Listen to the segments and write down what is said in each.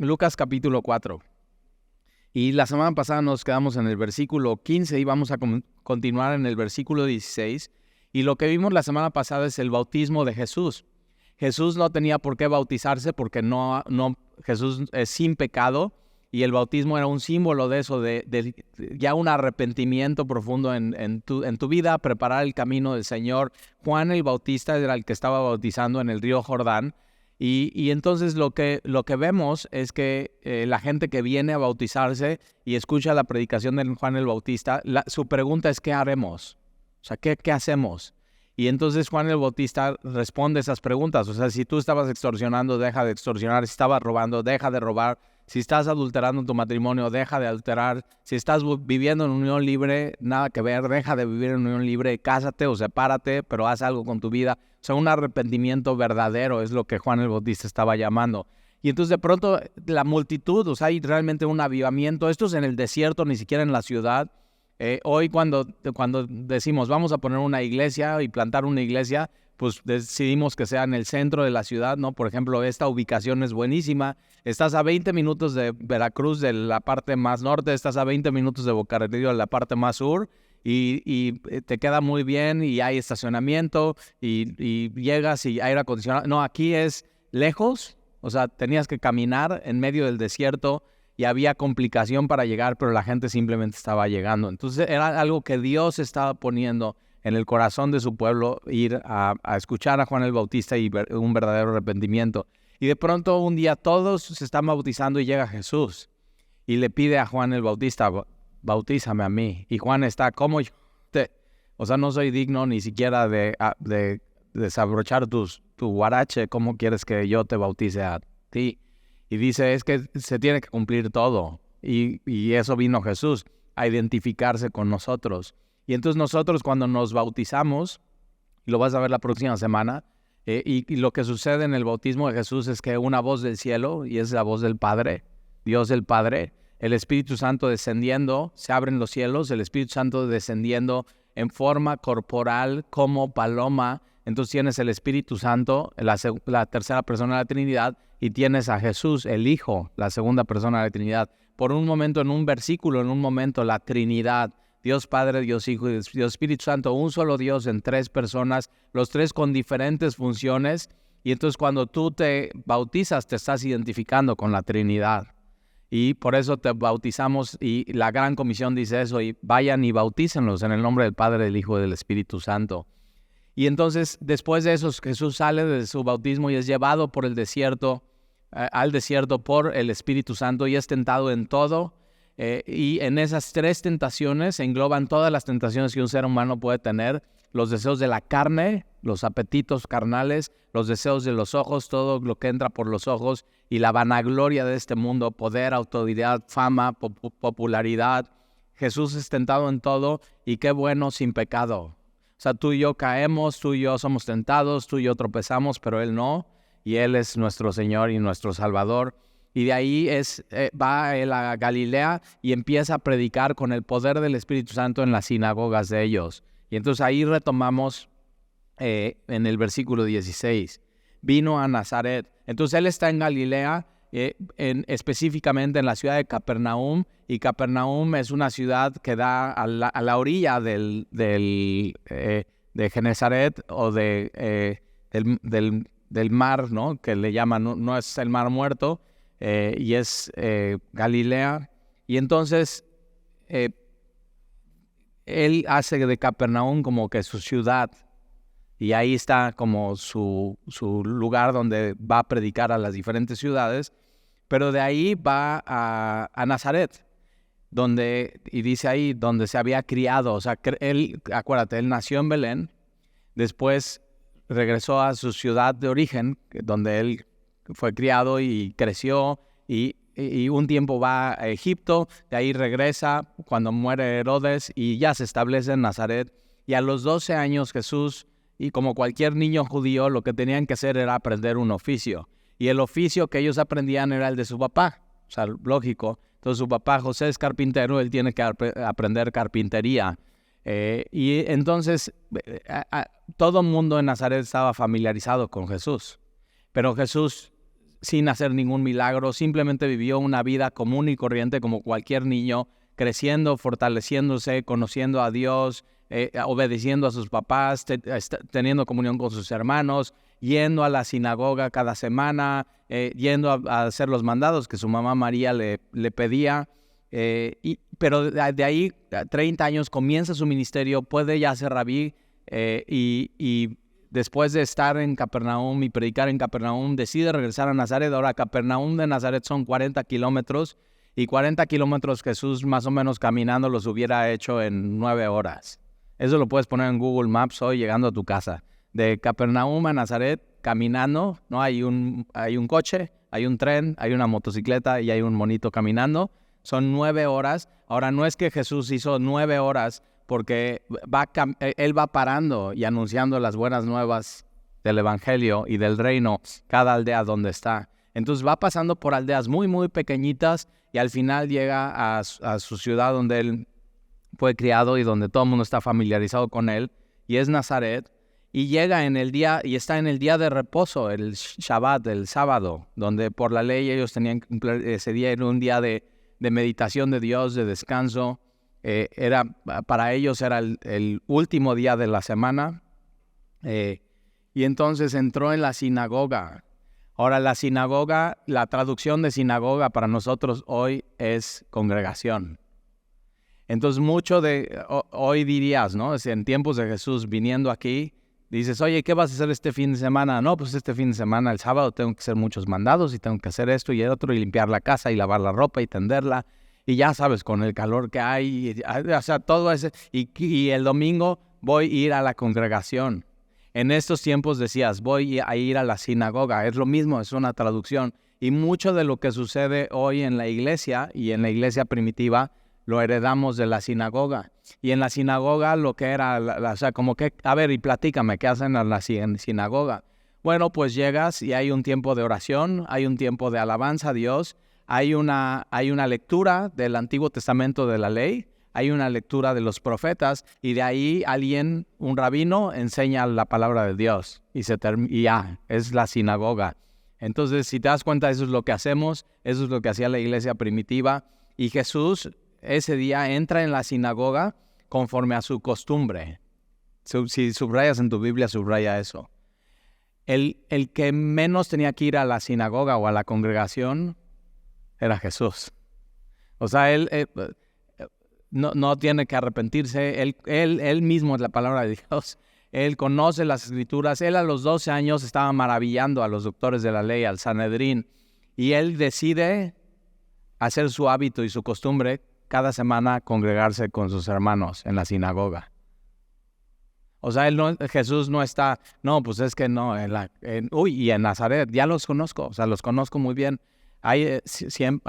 Lucas capítulo 4. Y la semana pasada nos quedamos en el versículo 15 y vamos a continuar en el versículo 16. Y lo que vimos la semana pasada es el bautismo de Jesús. Jesús no tenía por qué bautizarse porque Jesús es sin pecado, y el bautismo era un símbolo de eso, de ya un arrepentimiento profundo en tu vida, preparar el camino del Señor. Juan el Bautista era el que estaba bautizando en el río Jordán. Y entonces lo que vemos es que la gente que viene a bautizarse y escucha la predicación de Juan el Bautista, su pregunta es ¿qué haremos? O sea, ¿qué hacemos? Y entonces Juan el Bautista responde esas preguntas. O sea, si tú estabas extorsionando, deja de extorsionar. Si estabas robando, deja de robar. Si estás adulterando tu matrimonio, deja de adulterar. Si estás viviendo en unión libre, nada que ver, deja de vivir en unión libre. Cásate o sepárate, pero haz algo con tu vida. O sea, un arrepentimiento verdadero es lo que Juan el Bautista estaba llamando. Y entonces de pronto la multitud, o sea, hay realmente un avivamiento. Esto es en el desierto, ni siquiera en la ciudad. Hoy cuando decimos vamos a poner una iglesia y plantar una iglesia, pues decidimos que sea en el centro de la ciudad, ¿no? Por ejemplo, esta ubicación es buenísima. Estás a 20 minutos de Veracruz, de la parte más norte, estás a 20 minutos de Boca Retiro, de la parte más sur, y te queda muy bien, y hay estacionamiento, y llegas y aire acondicionado. No, aquí es lejos, o sea, tenías que caminar en medio del desierto, y había complicación para llegar, pero la gente simplemente estaba llegando. Entonces era algo que Dios estaba poniendo en el corazón de su pueblo, ir a escuchar a Juan el Bautista y ver un verdadero arrepentimiento. Y de pronto un día todos se están bautizando y llega Jesús y le pide a Juan el Bautista, bautízame a mí. Y Juan está, ¿cómo yo? O sea, no soy digno ni siquiera de desabrochar tu huarache. ¿Cómo quieres que yo te bautice a ti? Y dice, es que se tiene que cumplir todo. Y eso vino Jesús, a identificarse con nosotros. Y entonces nosotros cuando nos bautizamos, y lo vas a ver la próxima semana, y lo que sucede en el bautismo de Jesús es que una voz del cielo, y es la voz del Padre, Dios el Padre, el Espíritu Santo descendiendo, se abren los cielos, el Espíritu Santo descendiendo en forma corporal como paloma. Entonces tienes el Espíritu Santo, la tercera persona de la Trinidad, y tienes a Jesús, el Hijo, la segunda persona de la Trinidad. Por un momento, en un versículo, en un momento, la Trinidad, Dios Padre, Dios Hijo y Dios Espíritu Santo, un solo Dios en tres personas, los tres con diferentes funciones. Y entonces cuando tú te bautizas, te estás identificando con la Trinidad. Y por eso te bautizamos, y la Gran Comisión dice eso, y vayan y bautícenlos en el nombre del Padre, del Hijo y del Espíritu Santo. Y entonces, después de eso, Jesús sale de su bautismo y es llevado por el desierto, al desierto por el Espíritu Santo, y es tentado en todo. Y en esas tres tentaciones se engloban todas las tentaciones que un ser humano puede tener: los deseos de la carne, los apetitos carnales, los deseos de los ojos, todo lo que entra por los ojos, y la vanagloria de este mundo, poder, autoridad, fama, popularidad. Jesús es tentado en todo, y qué bueno, sin pecado. O sea, tú y yo caemos, tú y yo somos tentados, tú y yo tropezamos, pero Él no, y Él es nuestro Señor y nuestro Salvador. Y de ahí va Él a Galilea y empieza a predicar con el poder del Espíritu Santo en las sinagogas de ellos. Y entonces ahí retomamos en el versículo 16. Vino a Nazaret. Entonces Él está en Galilea, específicamente en la ciudad de Capernaum, y Capernaum es una ciudad que da a la orilla de Genesaret, o del mar, ¿no? Que le llaman, no es el Mar Muerto, y es Galilea. Y entonces Él hace de Capernaum como que su ciudad, y ahí está como su lugar donde va a predicar a las diferentes ciudades. Pero de ahí va a Nazaret, y dice ahí, donde se había criado. O sea, acuérdate, él nació en Belén, después regresó a su ciudad de origen, donde él fue criado y creció, y un tiempo va a Egipto, de ahí regresa cuando muere Herodes, y ya se establece en Nazaret. Y a los 12 años Jesús, y como cualquier niño judío, lo que tenían que hacer era aprender un oficio. Y el oficio que ellos aprendían era el de su papá, o sea, lógico. Entonces su papá José es carpintero, él tiene que aprender carpintería. Y entonces todo el mundo en Nazaret estaba familiarizado con Jesús. Pero Jesús sin hacer ningún milagro, simplemente vivió una vida común y corriente como cualquier niño, creciendo, fortaleciéndose, conociendo a Dios, obedeciendo a sus papás, teniendo comunión con sus hermanos, yendo a la sinagoga cada semana, yendo a hacer los mandados que su mamá María le pedía. Pero de ahí, 30 años, comienza su ministerio, puede ya ser rabí, y después de estar en Capernaum y predicar en Capernaum, decide regresar a Nazaret. Ahora, Capernaum de Nazaret son 40 kilómetros, y 40 kilómetros Jesús más o menos caminando los hubiera hecho en 9 horas. Eso lo puedes poner en Google Maps hoy llegando a tu casa. De Capernaum a Nazaret, caminando, ¿no? Hay un coche, hay un tren, hay una motocicleta y hay un monito caminando. Son 9 horas. Ahora, no es que Jesús hizo 9 horas porque Él va parando y anunciando las buenas nuevas del Evangelio y del reino cada aldea donde está. Entonces va pasando por aldeas muy, muy pequeñitas y al final llega a su ciudad donde Él fue criado y donde todo el mundo está familiarizado con Él, y es Nazaret. Y llega en el día, y está en el día de reposo, el Shabbat, el sábado, donde por la ley ellos tenían que cumplir ese día. Era un día de meditación de Dios, de descanso. Para ellos era el último día de la semana. Y entonces entró en la sinagoga. Ahora, la sinagoga, la traducción de sinagoga para nosotros hoy es congregación. Entonces, hoy dirías, ¿no? En tiempos de Jesús viniendo aquí, dices, oye, ¿qué vas a hacer este fin de semana? No, pues este fin de semana, el sábado, tengo que hacer muchos mandados y tengo que hacer esto y el otro, y limpiar la casa y lavar la ropa y tenderla. Y ya sabes, con el calor que hay, o sea, todo ese. Y el domingo voy a ir a la congregación. En estos tiempos decías, voy a ir a la sinagoga. Es lo mismo, es una traducción. Y mucho de lo que sucede hoy en la iglesia y en la iglesia primitiva lo heredamos de la sinagoga. Y en la sinagoga lo que era, o sea, como que, a ver, y platícame, ¿qué hacen en la sinagoga? Bueno, pues llegas y hay un tiempo de oración, hay un tiempo de alabanza a Dios, hay una lectura del Antiguo Testamento de la ley, hay una lectura de los profetas, y de ahí un rabino, enseña la palabra de Dios, y ya, es la sinagoga. Entonces, si te das cuenta, eso es lo que hacemos, eso es lo que hacía la iglesia primitiva, y Jesús ese día entra en la sinagoga conforme a su costumbre. Si subrayas en tu Biblia, subraya eso. El que menos tenía que ir a la sinagoga o a la congregación era Jesús. O sea, él no tiene que arrepentirse. Él mismo es la palabra de Dios. Él conoce las Escrituras. Él a los 12 años estaba maravillando a los doctores de la ley, al Sanedrín. Y él decide hacer su hábito y su costumbre cada semana congregarse con sus hermanos en la sinagoga. O sea, Jesús no está, no, pues es que no, y en Nazaret, ya los conozco, o sea, los conozco muy bien. Ahí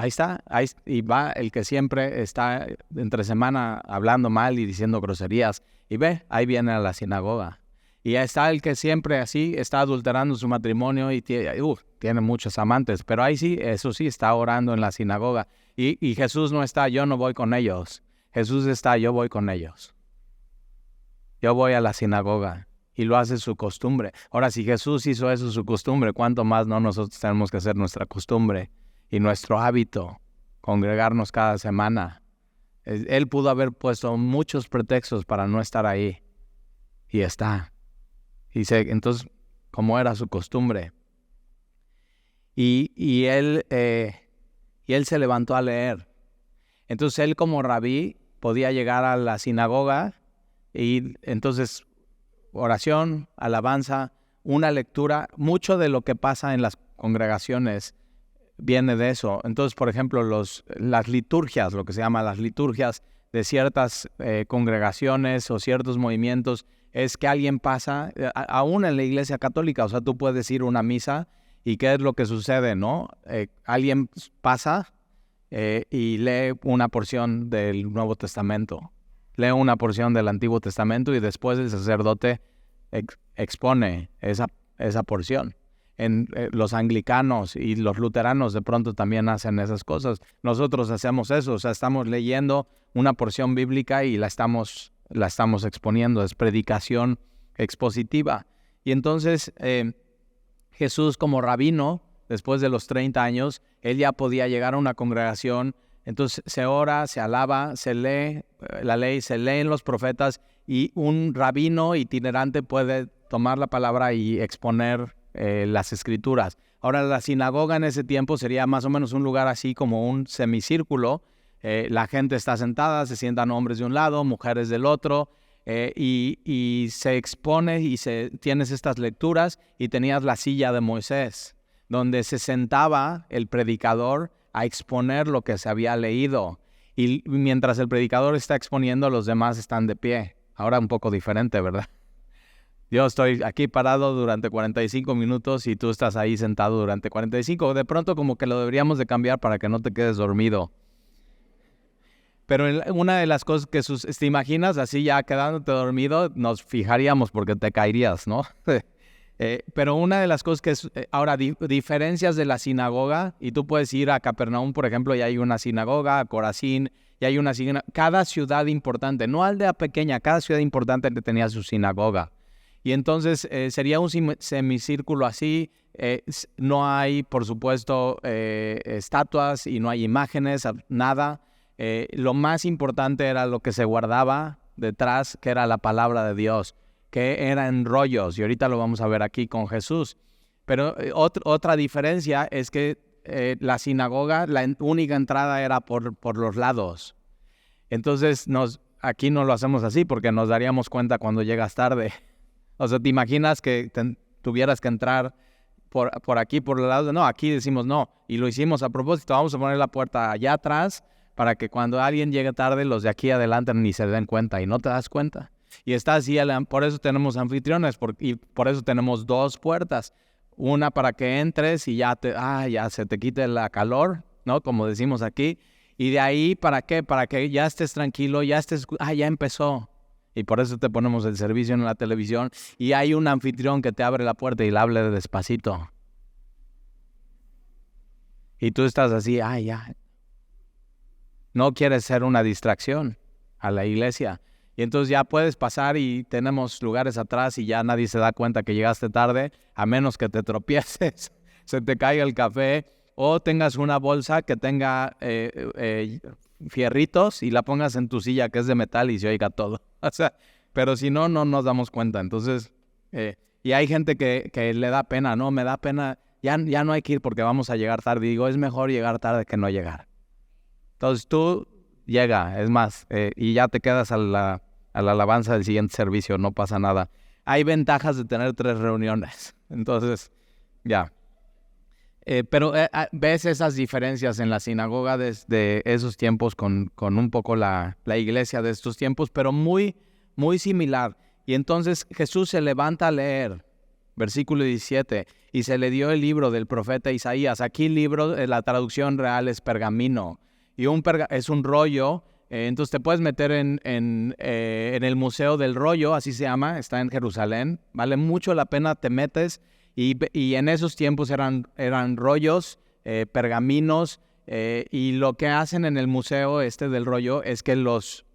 está, y va el que siempre está entre semana hablando mal y diciendo groserías, y ve, ahí viene a la sinagoga. Y está el que siempre así está adulterando su matrimonio y tiene muchos amantes, pero ahí sí, eso sí, está orando en la sinagoga. Y Jesús no está, yo no voy con ellos. Jesús está, yo voy con ellos. Yo voy a la sinagoga, y lo hace su costumbre. Ahora, si Jesús hizo eso su costumbre, ¿cuánto más no nosotros tenemos que hacer nuestra costumbre y nuestro hábito, congregarnos cada semana? Él pudo haber puesto muchos pretextos para no estar ahí, y está. Entonces, como era su costumbre. Y él se levantó a leer. Entonces él, como rabí, podía llegar a la sinagoga, y entonces oración, alabanza, una lectura. Mucho de lo que pasa en las congregaciones viene de eso. Entonces, por ejemplo, las liturgias, lo que se llama las liturgias de ciertas congregaciones o ciertos movimientos, es que alguien pasa, aún en la iglesia católica, o sea, tú puedes ir a una misa, y ¿qué es lo que sucede, no? Alguien pasa y lee una porción del Nuevo Testamento, lee una porción del Antiguo Testamento, y después el sacerdote expone esa porción. Los anglicanos y los luteranos de pronto también hacen esas cosas. Nosotros hacemos eso, o sea, estamos leyendo una porción bíblica y la estamos exponiendo, es predicación expositiva. Y entonces Jesús, como rabino, después de los 30 años, él ya podía llegar a una congregación. Entonces se ora, se alaba, se lee la ley, se leen los profetas y un rabino itinerante puede tomar la palabra y exponer las escrituras. Ahora, la sinagoga en ese tiempo sería más o menos un lugar así como un semicírculo. La gente está sentada, se sientan hombres de un lado, mujeres del otro, y se expone y tienes estas lecturas y tenías la silla de Moisés, donde se sentaba el predicador a exponer lo que se había leído. Y mientras el predicador está exponiendo, los demás están de pie. Ahora un poco diferente, ¿verdad? Yo estoy aquí parado durante 45 minutos y tú estás ahí sentado durante 45. De pronto como que lo deberíamos de cambiar para que no te quedes dormido. Pero una de las cosas que te imaginas así ya quedándote dormido, nos fijaríamos porque te caerías, ¿no? Pero una de las cosas que ahora, diferencias de la sinagoga, y tú puedes ir a Capernaum, por ejemplo, y hay una sinagoga, a Corazín, y hay una sinagoga. Cada ciudad importante, no aldea pequeña, cada ciudad importante tenía su sinagoga. Y entonces sería un semicírculo así. No hay, por supuesto, estatuas y no hay imágenes, nada. Lo más importante era lo que se guardaba detrás, que era la palabra de Dios, que eran rollos, y ahorita lo vamos a ver aquí con Jesús. Pero otra diferencia es que la sinagoga, la única entrada era por los lados. Entonces, aquí no lo hacemos así porque nos daríamos cuenta cuando llegas tarde. O sea, ¿te imaginas que tuvieras que entrar por aquí, por los lados? No, aquí decimos no, y lo hicimos a propósito. Vamos a poner la puerta allá atrás para que cuando alguien llegue tarde, los de aquí adelante ni se den cuenta, y no te das cuenta. Y está así, por eso tenemos anfitriones, y por eso tenemos dos puertas. Una para que entres y ya se te quite la calor, ¿no? Como decimos aquí. Y de ahí, ¿para qué? Para que ya estés tranquilo, ya empezó. Y por eso te ponemos el servicio en la televisión. Y hay un anfitrión que te abre la puerta y le hable despacito. Y tú estás así, ya. No quieres ser una distracción a la iglesia. Y entonces ya puedes pasar y tenemos lugares atrás y ya nadie se da cuenta que llegaste tarde, a menos que te tropieces, se te caiga el café o tengas una bolsa que tenga fierritos y la pongas en tu silla que es de metal y se oiga todo. O sea, pero si no, no nos damos cuenta. Entonces, y hay gente que le da pena, ¿no? Me da pena, ya no hay que ir porque vamos a llegar tarde. Y digo, es mejor llegar tarde que no llegar. Entonces tú llega, es más, y ya te quedas a la alabanza del siguiente servicio, no pasa nada. Hay ventajas de tener 3 reuniones, entonces, ya. Pero ves esas diferencias en la sinagoga desde esos tiempos con un poco la iglesia de estos tiempos, pero muy, muy similar. Y entonces Jesús se levanta a leer, versículo 17, y se le dio el libro del profeta Isaías. Aquí el libro, la traducción real es pergamino. Y es un rollo, entonces te puedes meter en el Museo del Rollo, así se llama, está en Jerusalén. Vale mucho la pena, te metes y en esos tiempos eran rollos, pergaminos, y lo que hacen en el Museo del Rollo es que los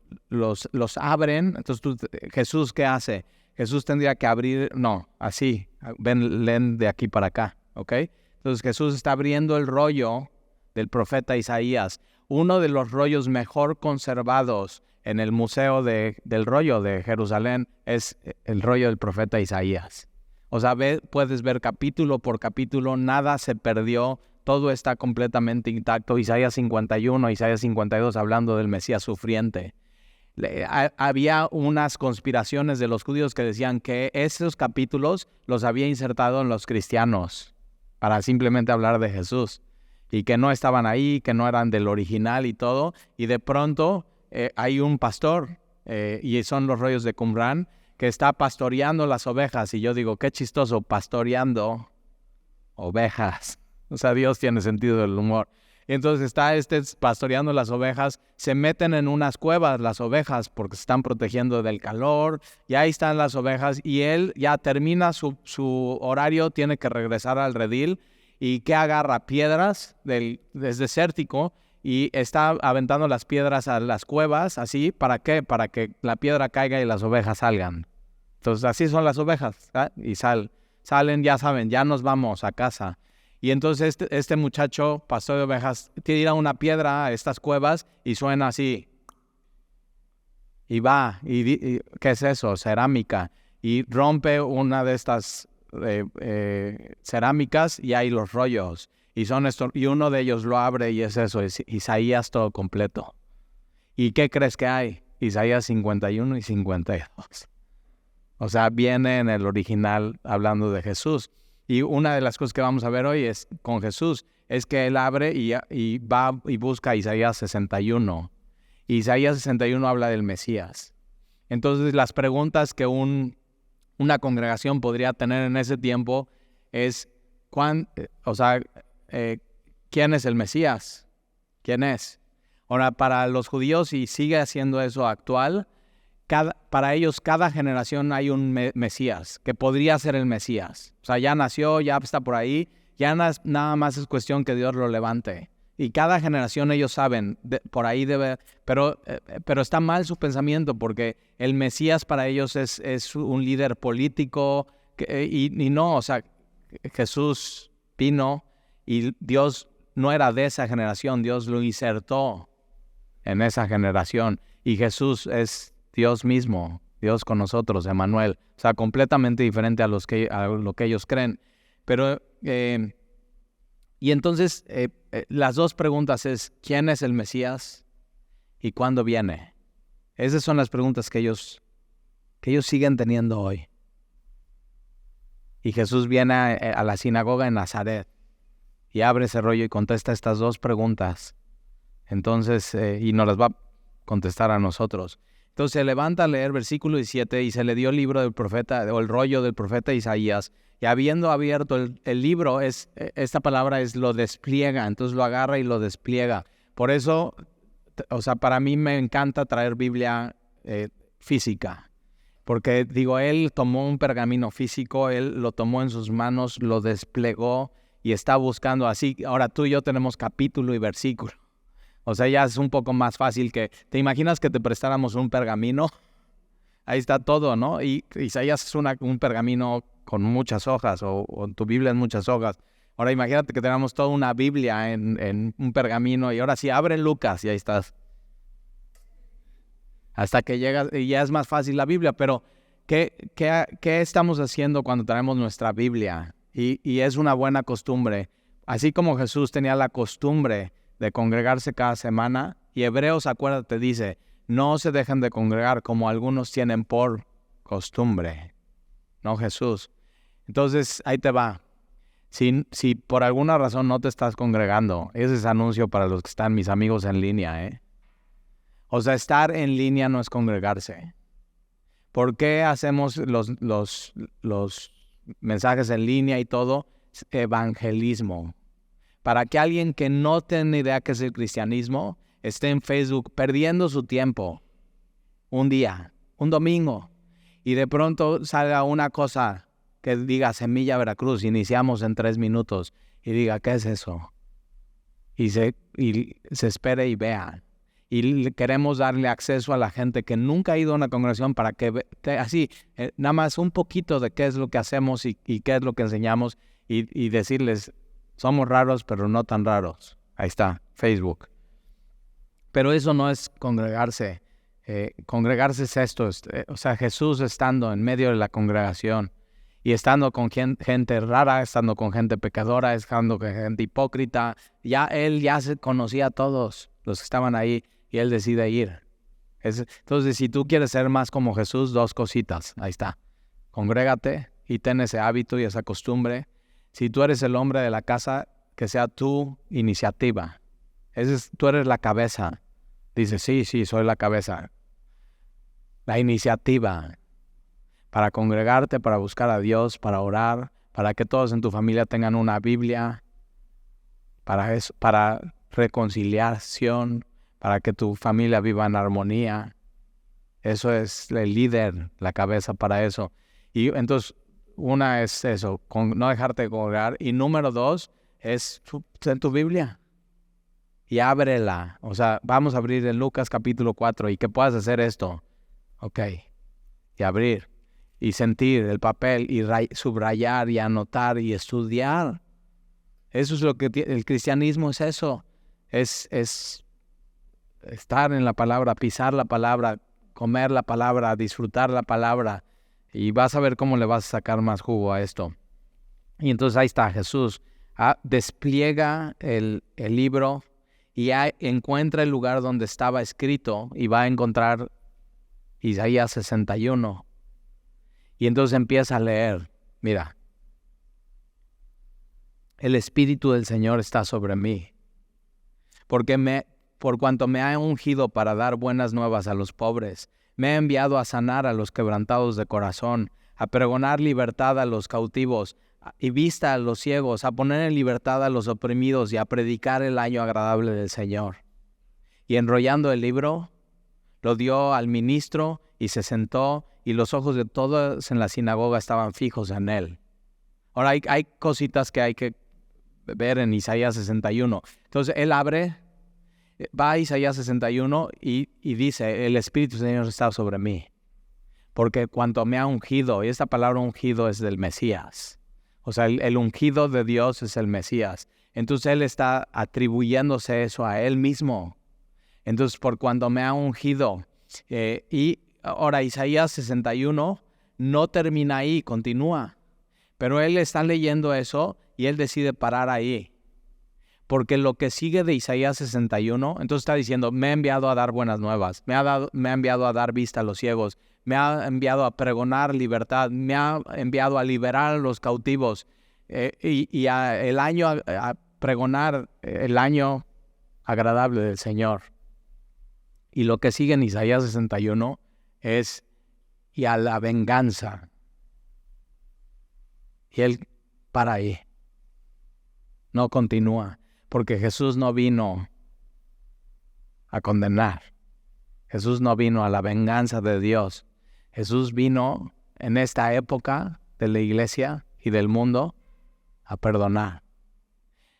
abren. Entonces Jesús, ¿qué hace? Jesús tendría que abrir, no, así, leen de aquí para acá, ¿ok? Entonces Jesús está abriendo el rollo del profeta Isaías. Uno de los rollos mejor conservados en el Museo del Rollo de Jerusalén es el rollo del profeta Isaías. O sea, puedes ver capítulo por capítulo, nada se perdió, todo está completamente intacto. Isaías 51, Isaías 52, hablando del Mesías sufriente. Había unas conspiraciones de los judíos que decían que esos capítulos los había insertado en los cristianos para simplemente hablar de Jesús. Y que no estaban ahí, que no eran del original y todo. Y de pronto hay un pastor, y son los rollos de Qumran, que está pastoreando las ovejas. Y yo digo, qué chistoso, pastoreando ovejas. O sea, Dios tiene sentido del humor. Y entonces está pastoreando las ovejas, se meten en unas cuevas las ovejas porque se están protegiendo del calor. Y ahí están las ovejas y él ya termina su horario, tiene que regresar al redil. Y que agarra piedras es desértico y está aventando las piedras a las cuevas, así, ¿para qué? Para que la piedra caiga y las ovejas salgan. Entonces así son las ovejas, ¿eh? Y salen, ya saben, ya nos vamos a casa. Y entonces este muchacho, pastor de ovejas, tira una piedra a estas cuevas y suena así. Y va, ¿qué es eso? Cerámica. Y rompe una de estas cerámicas y hay los rollos. Y uno de ellos lo abre y es eso, es Isaías todo completo. ¿Y qué crees que hay? Isaías 51 y 52. O sea, viene en el original hablando de Jesús. Y una de las cosas que vamos a ver hoy es con Jesús, es que Él abre y va y busca Isaías 61. Isaías 61 habla del Mesías. Entonces, las preguntas que una congregación podría tener en ese tiempo es, ¿quién es el Mesías? ¿Quién es? Ahora, para los judíos, y sigue haciendo eso actual, para ellos cada generación hay un Mesías, que podría ser el Mesías. O sea, ya nació, ya está por ahí, ya nada más es cuestión que Dios lo levante. Y cada generación ellos saben, por ahí debe, pero está mal su pensamiento, porque el Mesías para ellos es un líder político, y no, o sea, Jesús vino y Dios no era de esa generación, Dios lo insertó en esa generación. Y Jesús es Dios mismo, Dios con nosotros, Emmanuel. O sea, completamente diferente a lo que ellos creen. Pero, y entonces, las dos preguntas es, ¿quién es el Mesías y cuándo viene? Esas son las preguntas que ellos siguen teniendo hoy. Y Jesús viene a la sinagoga en Nazaret y abre ese rollo y contesta estas dos preguntas. Entonces, y nos las va a contestar a nosotros. Entonces se levanta a leer versículo 17 y se le dio el libro del profeta, o el rollo del profeta Isaías. Y habiendo abierto el libro, esta palabra es lo despliega, entonces lo agarra y lo despliega. Por eso, o sea, para mí me encanta traer Biblia física. Porque digo, él tomó un pergamino físico, él lo tomó en sus manos, lo desplegó y está buscando así. Ahora tú y yo tenemos capítulo y versículo. O sea, ya es un poco más fácil que... ¿Te imaginas que te prestáramos un pergamino? Ahí está todo, ¿no? Y Isaías es un pergamino con muchas hojas, o tu Biblia en muchas hojas. Ahora imagínate que tenemos toda una Biblia en un pergamino y ahora sí, abre Lucas y ahí estás. Hasta que llegas y ya es más fácil la Biblia, pero ¿qué estamos haciendo cuando traemos nuestra Biblia? Y es una buena costumbre. Así como Jesús tenía la costumbre de congregarse cada semana, y Hebreos, acuérdate, dice, no se dejen de congregar como algunos tienen por costumbre, no Jesús. Entonces, ahí te va. Si por alguna razón no te estás congregando, ese es anuncio para los que están, mis amigos en línea, O sea, estar en línea no es congregarse. ¿Por qué hacemos los mensajes en línea y todo? Evangelismo. Para que alguien que no tiene idea qué es el cristianismo esté en Facebook perdiendo su tiempo un día, un domingo, y de pronto salga una cosa que diga Semilla Veracruz, iniciamos en 3 minutos, y diga, ¿qué es eso? Y se espere y vea. Y queremos darle acceso a la gente que nunca ha ido a una congregación para que así, nada más un poquito de qué es lo que hacemos y qué es lo que enseñamos, y decirles, somos raros, pero no tan raros. Ahí está, Facebook. Pero eso no es congregarse. Congregarse es esto. O sea, Jesús estando en medio de la congregación y estando con gente rara, estando con gente pecadora, estando con gente hipócrita. Él ya se conocía a todos los que estaban ahí y él decide ir. Entonces, si tú quieres ser más como Jesús, 2 cositas. Ahí está. Congrégate y ten ese hábito y esa costumbre. Si tú eres el hombre de la casa, que sea tu iniciativa. Tú eres la cabeza. Dice, sí, soy la cabeza. La iniciativa para congregarte, para buscar a Dios, para orar, para que todos en tu familia tengan una Biblia, para reconciliación, para que tu familia viva en armonía. Eso es el líder, la cabeza para eso. Y entonces, una es eso, no dejarte de congregar. Y número 2 es en tu Biblia. Y ábrela. O sea, vamos a abrir en Lucas capítulo 4 y que puedas hacer esto. Ok. Y abrir. Y sentir el papel y subrayar y anotar y estudiar. Eso es lo que el cristianismo es eso. Es estar en la palabra, pisar la palabra, comer la palabra, disfrutar la palabra. Y vas a ver cómo le vas a sacar más jugo a esto. Y entonces ahí está Jesús. Despliega el libro y encuentra el lugar donde estaba escrito y va a encontrar Isaías 61. Y entonces empieza a leer. Mira. El Espíritu del Señor está sobre mí, por cuanto me ha ungido para dar buenas nuevas a los pobres, me ha enviado a sanar a los quebrantados de corazón, a pregonar libertad a los cautivos y vista a los ciegos, a poner en libertad a los oprimidos y a predicar el año agradable del Señor. Y enrollando el libro, lo dio al ministro y se sentó, y los ojos de todos en la sinagoga estaban fijos en él. Ahora hay cositas que hay que ver en Isaías 61. Entonces él va a Isaías 61 y dice, el Espíritu del Señor está sobre mí, porque cuanto me ha ungido, y esta palabra ungido es del Mesías, o sea, el ungido de Dios es el Mesías. Entonces él está atribuyéndose eso a él mismo. Entonces, por cuanto me ha ungido, y ahora Isaías 61 no termina ahí, continúa, pero él está leyendo eso y él decide parar ahí. Porque lo que sigue de Isaías 61, entonces está diciendo, me ha enviado a dar buenas nuevas, me ha enviado a dar vista a los ciegos, me ha enviado a pregonar libertad, me ha enviado a liberar a los cautivos y a pregonar el año agradable del Señor. Y lo que sigue en Isaías 61 es, y a la venganza. Y él para ahí. No continúa, porque Jesús no vino a condenar. Jesús no vino a la venganza de Dios. Jesús vino en esta época de la iglesia y del mundo a perdonar.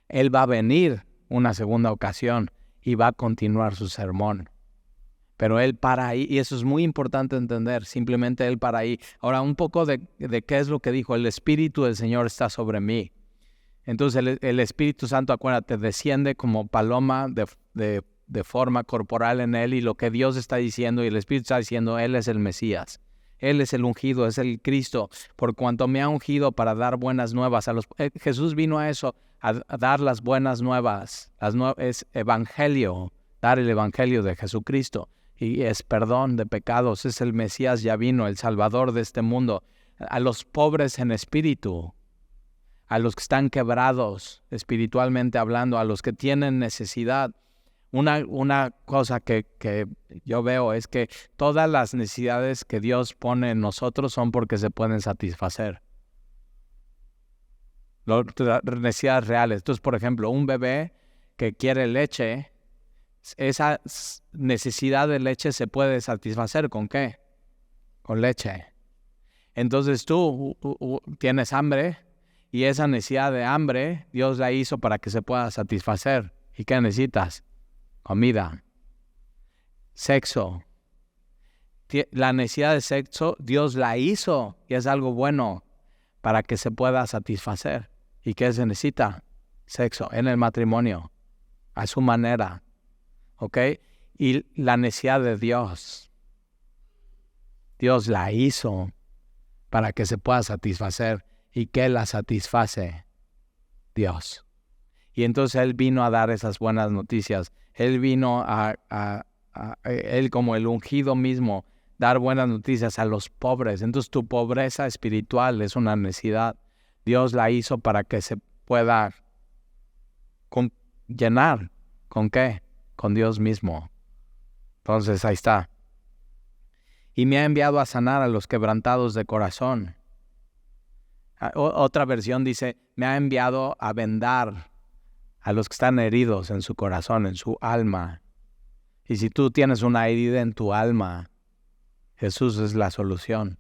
Él va a venir una segunda ocasión y va a continuar su sermón. Pero él para ahí, y eso es muy importante entender, simplemente él para ahí. Ahora, un poco de qué es lo que dijo, el Espíritu del Señor está sobre mí. Entonces el Espíritu Santo, acuérdate, desciende como paloma de forma corporal en él, y lo que Dios está diciendo y el Espíritu está diciendo, él es el Mesías. Él es el ungido, es el Cristo, por cuanto me ha ungido para dar buenas nuevas a los... Jesús vino a eso, a dar las buenas nuevas. Es evangelio, dar el evangelio de Jesucristo. Y es perdón de pecados, es el Mesías, ya vino, el Salvador de este mundo. A los pobres en espíritu, a los que están quebrados espiritualmente hablando, a los que tienen necesidad. Una cosa que yo veo es que todas las necesidades que Dios pone en nosotros son porque se pueden satisfacer. Las necesidades reales. Entonces, por ejemplo, un bebé que quiere leche, esa necesidad de leche se puede satisfacer ¿con qué? Con leche. Entonces tú tienes hambre y esa necesidad de hambre Dios la hizo para que se pueda satisfacer. ¿Y qué necesitas? Comida. Sexo. La necesidad de sexo Dios la hizo y es algo bueno para que se pueda satisfacer. ¿Y qué se necesita? Sexo en el matrimonio, a su manera. ¿Ok? Y la necesidad de Dios la hizo para que se pueda satisfacer. ¿Y qué la satisface? Dios. Y entonces Él vino a dar esas buenas noticias. Él vino Él como el ungido mismo, dar buenas noticias a los pobres. Entonces tu pobreza espiritual es una necesidad. Dios la hizo para que se pueda llenar. ¿Con qué? Con Dios mismo. Entonces ahí está. Y me ha enviado a sanar a los quebrantados de corazón. Otra versión dice, me ha enviado a vendar a los que están heridos en su corazón, en su alma. Y si tú tienes una herida en tu alma, Jesús es la solución.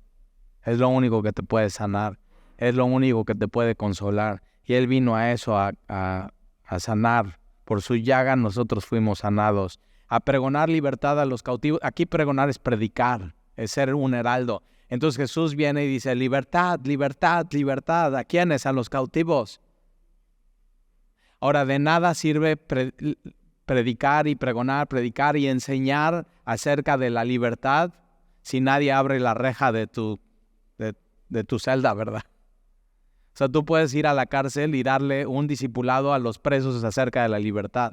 Es lo único que te puede sanar. Es lo único que te puede consolar. Y Él vino a eso, a sanar. Por su llaga nosotros fuimos sanados. A pregonar libertad a los cautivos. Aquí pregonar es predicar, es ser un heraldo. Entonces Jesús viene y dice, libertad, libertad, libertad. ¿A quiénes? A los cautivos. Ahora, de nada sirve predicar y enseñar acerca de la libertad si nadie abre la reja de tu celda, ¿verdad? O sea, tú puedes ir a la cárcel y darle un discipulado a los presos acerca de la libertad.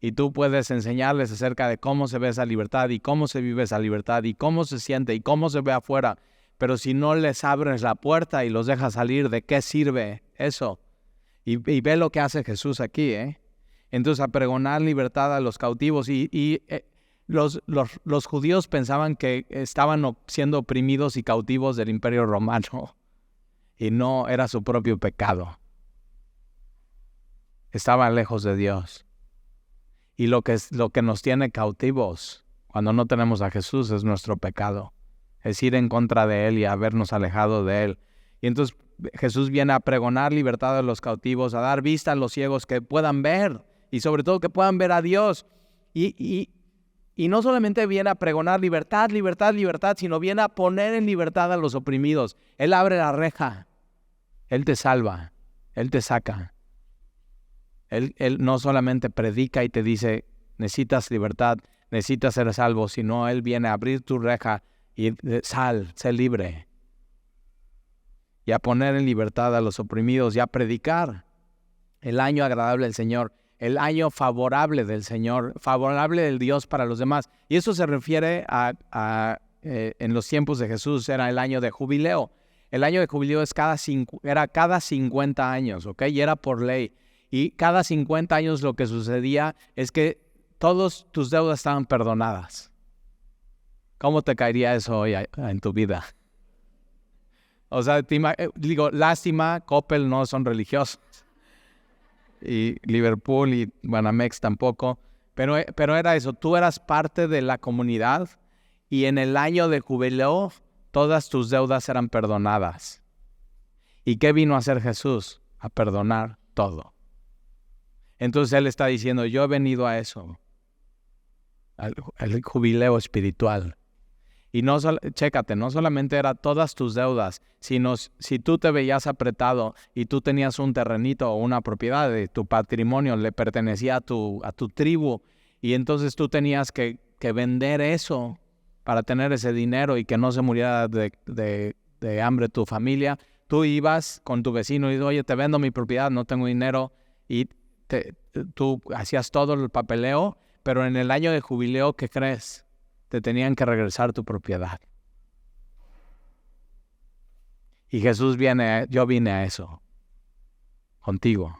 Y tú puedes enseñarles acerca de cómo se ve esa libertad y cómo se vive esa libertad y cómo se siente y cómo se ve afuera. Pero si no les abres la puerta y los dejas salir, ¿de qué sirve eso? Y ve lo que hace Jesús aquí, ¿eh? Entonces, a pregonar libertad a los cautivos. Los judíos pensaban que estaban siendo oprimidos y cautivos del Imperio Romano. Y no, era su propio pecado. Estaban lejos de Dios. Y lo que nos tiene cautivos cuando no tenemos a Jesús es nuestro pecado. Es ir en contra de Él y habernos alejado de Él. Y entonces Jesús viene a pregonar libertad a los cautivos, a dar vista a los ciegos que puedan ver. Y sobre todo que puedan ver a Dios. Y no solamente viene a pregonar libertad, libertad, libertad, sino viene a poner en libertad a los oprimidos. Él abre la reja. Él te salva. Él te saca. Él no solamente predica y te dice, necesitas libertad, necesitas ser salvo, sino Él viene a abrir tu reja y sé libre. Y a poner en libertad a los oprimidos y a predicar el año agradable del Señor, el año favorable del Señor, favorable del Dios para los demás. Y eso se refiere en los tiempos de Jesús, era el año de jubileo. El año de jubileo era cada 50 años, ¿ok? Y era por ley. Y cada 50 años lo que sucedía es que todas tus deudas estaban perdonadas. ¿Cómo te caería eso hoy en tu vida? O sea, lástima, Coppel no son religiosos. Y Liverpool y Banamex tampoco. Pero era eso, tú eras parte de la comunidad y en el año de jubileo todas tus deudas eran perdonadas. ¿Y qué vino a hacer Jesús? A perdonar todo. Entonces Él está diciendo, yo he venido a eso, al jubileo espiritual. Y chécate, no solamente era todas tus deudas, sino si tú te veías apretado y tú tenías un terrenito o una propiedad de tu patrimonio, le pertenecía a tu tribu, y entonces tú tenías que vender eso para tener ese dinero y que no se muriera de hambre tu familia. Tú ibas con tu vecino y dices, oye, te vendo mi propiedad, no tengo dinero, y tú hacías todo el papeleo, pero en el año de jubileo, ¿qué crees? Te tenían que regresar tu propiedad. Y Jesús yo vine a eso, contigo.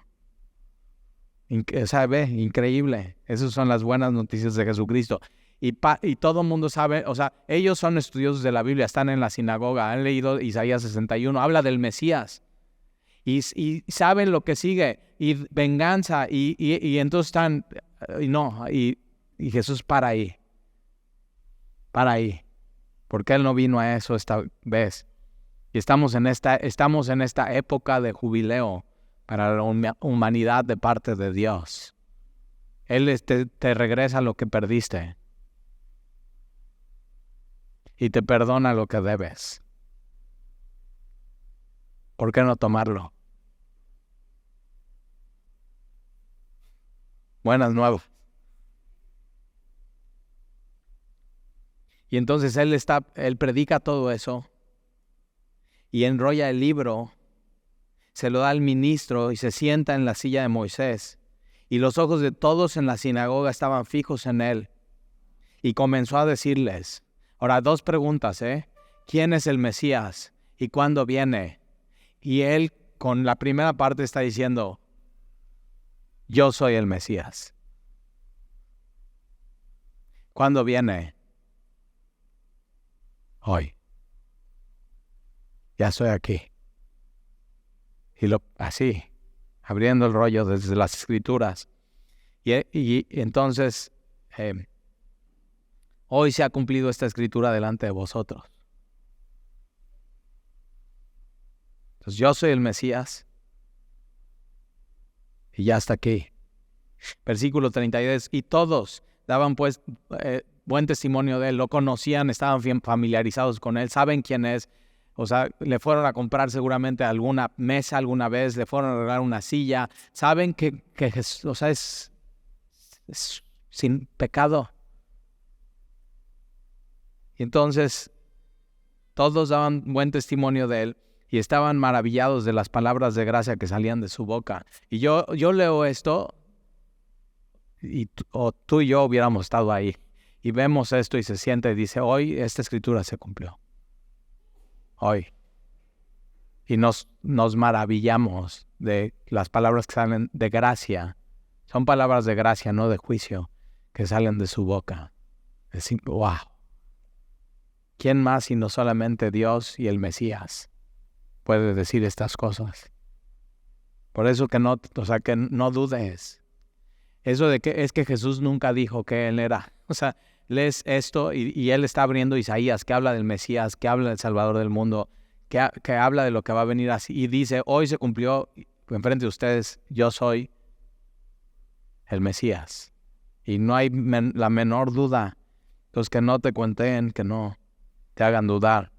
¿Sabe? Increíble. Esas son las buenas noticias de Jesucristo. Y todo el mundo sabe, o sea, ellos son estudiosos de la Biblia, están en la sinagoga, han leído Isaías 61, habla del Mesías. Y saben lo que sigue, y venganza, y entonces están, y Jesús para ahí, porque Él no vino a eso esta vez. Y estamos en esta época de jubileo para la humanidad de parte de Dios. Él te regresa lo que perdiste y te perdona lo que debes. ¿Por qué no tomarlo? Buenas nuevas. Y entonces Él predica todo eso y enrolla el libro, se lo da al ministro y se sienta en la silla de Moisés. Y los ojos de todos en la sinagoga estaban fijos en Él. Y comenzó a decirles, ahora 2 preguntas, ¿quién es el Mesías y cuándo viene? Y Él con la primera parte está diciendo, yo soy el Mesías. ¿Cuándo viene? Hoy. Ya estoy aquí. Y así, abriendo el rollo desde las Escrituras. Y entonces, hoy se ha cumplido esta Escritura delante de vosotros. Entonces yo soy el Mesías. Y ya está aquí. Versículo 32. Y todos daban pues buen testimonio de Él, lo conocían, estaban bien familiarizados con Él, saben quién es. O sea, le fueron a comprar seguramente alguna mesa alguna vez, le fueron a arreglar una silla. Saben que Jesús, o sea, es sin pecado. Y entonces todos daban buen testimonio de él y estaban maravillados de las palabras de gracia que salían de su boca. Y yo leo esto y tú y yo hubiéramos estado ahí y vemos esto y se siente y dice, hoy esta escritura se cumplió. Hoy. Y nos maravillamos de las palabras que salen de gracia. Son palabras de gracia, no de juicio, que salen de su boca. Es wow. ¿Quién más sino solamente Dios y el Mesías puede decir estas cosas? Por eso que no dudes. Eso de que es que Jesús nunca dijo que Él era. O sea, lees esto y Él está abriendo Isaías, que habla del Mesías, que habla del Salvador del mundo, que habla de lo que va a venir así. Y dice, hoy se cumplió enfrente de ustedes, yo soy el Mesías. Y no hay la menor duda. Los que no te cuenten, que no te hagan dudar.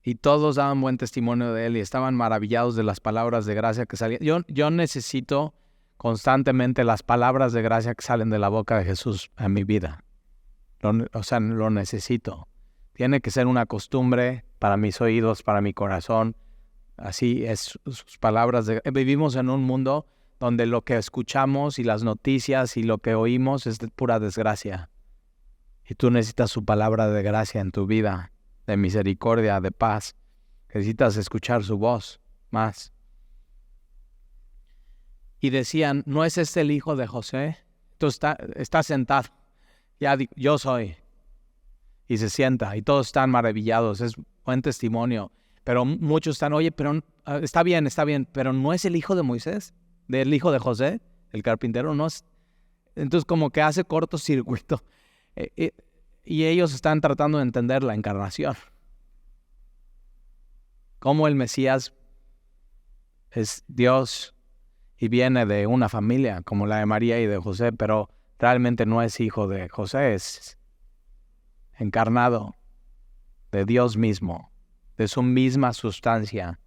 Y todos daban buen testimonio de él y estaban maravillados de las palabras de gracia que salían. Yo necesito constantemente las palabras de gracia que salen de la boca de Jesús en mi vida. Lo necesito. Tiene que ser una costumbre para mis oídos, para mi corazón. Así es, sus palabras. Vivimos en un mundo donde lo que escuchamos y las noticias y lo que oímos es de pura desgracia. Y tú necesitas su palabra de gracia en tu vida, de misericordia, de paz. Necesitas escuchar su voz más. Y decían, ¿no es este el hijo de José? Entonces está sentado. Ya yo soy. Y se sienta y todos están maravillados. Es buen testimonio. Pero muchos están, oye, pero está bien, pero ¿no es el hijo de Moisés? ¿Del hijo de José? El carpintero, ¿no es? Entonces como que hace cortocircuito. Y ellos están tratando de entender la encarnación. Cómo el Mesías es Dios y viene de una familia como la de María y de José, pero realmente no es hijo de José, es encarnado de Dios mismo, de su misma sustancia.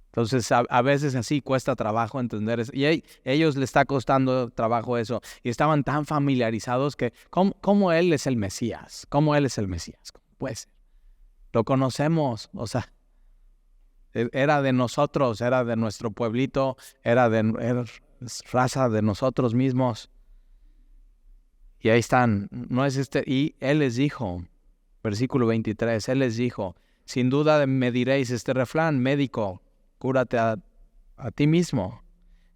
Entonces, a veces así cuesta trabajo entender eso. Y a ellos les está costando trabajo eso. Y estaban tan familiarizados que, ¿cómo Él es el Mesías? ¿Cómo Él es el Mesías? ¿Cómo puede ser? Lo conocemos, o sea, era de nosotros, era de nuestro pueblito, era raza de nosotros mismos. Y ahí están, no es este. Y Él les dijo, versículo 23, Él les dijo, sin duda me diréis este refrán, médico, cúrate a ti mismo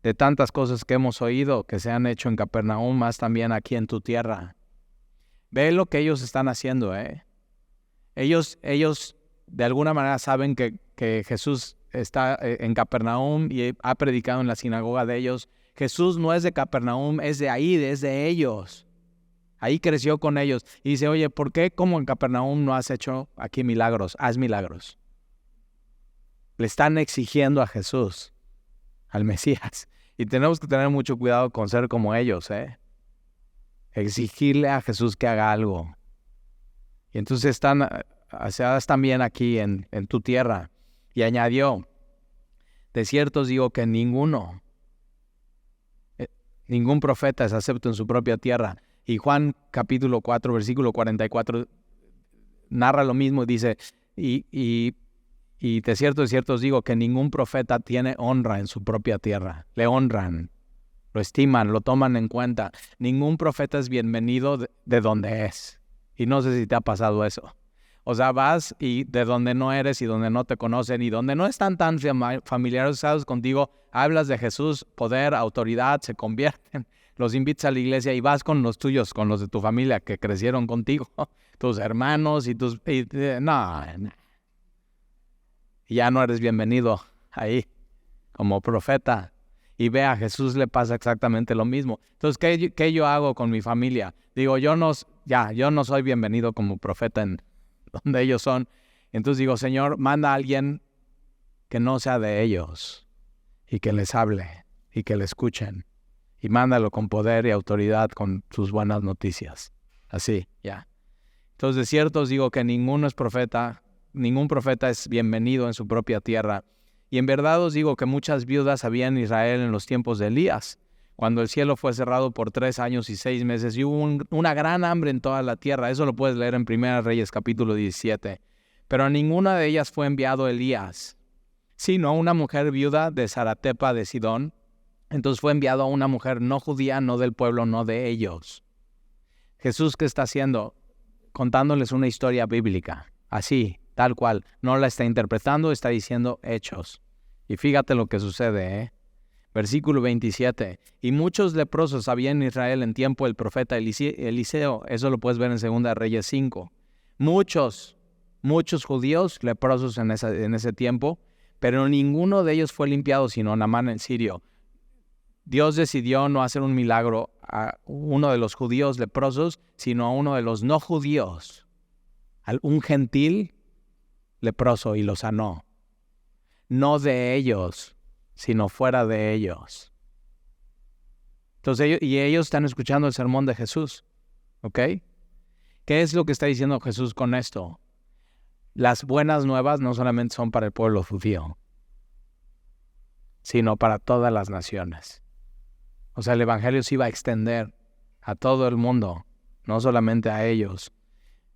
de tantas cosas que hemos oído que se han hecho en Capernaum, más también aquí en tu tierra. Ve lo que ellos están haciendo, Ellos de alguna manera saben que Jesús está en Capernaum y ha predicado en la sinagoga de ellos. Jesús no es de Capernaum, es de ahí, es de ellos. Ahí creció con ellos. Y dice, oye, ¿por qué como en Capernaum no has hecho aquí milagros? Haz milagros. Le están exigiendo a Jesús, al Mesías. Y tenemos que tener mucho cuidado con ser como ellos, Exigirle a Jesús que haga algo. Y entonces están también aquí en tu tierra. Y añadió, de cierto os digo que ningún profeta es acepto en su propia tierra. Y Juan capítulo 4, versículo 44, narra lo mismo y dice, y de cierto os digo que ningún profeta tiene honra en su propia tierra. Le honran, lo estiman, lo toman en cuenta. Ningún profeta es bienvenido de donde es. Y no sé si te ha pasado eso. O sea, vas y de donde no eres y donde no te conocen y donde no están tan familiarizados contigo, hablas de Jesús, poder, autoridad, se convierten. Los invitas a la iglesia y vas con los tuyos, con los de tu familia que crecieron contigo, tus hermanos y no. Y ya no eres bienvenido ahí como profeta. Y ve, a Jesús le pasa exactamente lo mismo. Entonces, ¿qué yo hago con mi familia? Digo, yo no soy bienvenido como profeta en donde ellos son. Entonces digo, Señor, manda a alguien que no sea de ellos y que les hable y que le escuchen. Y mándalo con poder y autoridad con sus buenas noticias. Así, ya. Entonces, de cierto os digo que ningún profeta es bienvenido en su propia tierra. Y en verdad os digo que muchas viudas había en Israel en los tiempos de Elías, cuando el cielo fue cerrado por 3 años y 6 meses y hubo una gran hambre en toda la tierra. Eso lo puedes leer en 1 Reyes capítulo 17. Pero a ninguna de ellas fue enviado Elías, sino una mujer viuda de Saratepa de Sidón. Entonces fue enviado a una mujer no judía, no del pueblo, no de ellos. Jesús, ¿qué está haciendo? Contándoles una historia bíblica, así, tal cual. No la está interpretando, está diciendo hechos. Y fíjate lo que sucede, ¿eh? Versículo 27. Y muchos leprosos había en Israel en tiempo del profeta Eliseo. Eso lo puedes ver en 2 Reyes 5. Muchos judíos leprosos en ese tiempo, pero ninguno de ellos fue limpiado sino Naamán el sirio. Dios decidió no hacer un milagro a uno de los judíos leprosos, sino a uno de los no judíos, un gentil leproso, y lo sanó. No de ellos, sino fuera de ellos. Entonces ellos están escuchando el sermón de Jesús, ¿ok? ¿Qué es lo que está diciendo Jesús con esto? Las buenas nuevas no solamente son para el pueblo judío, sino para todas las naciones. O sea, el evangelio se iba a extender a todo el mundo, no solamente a ellos.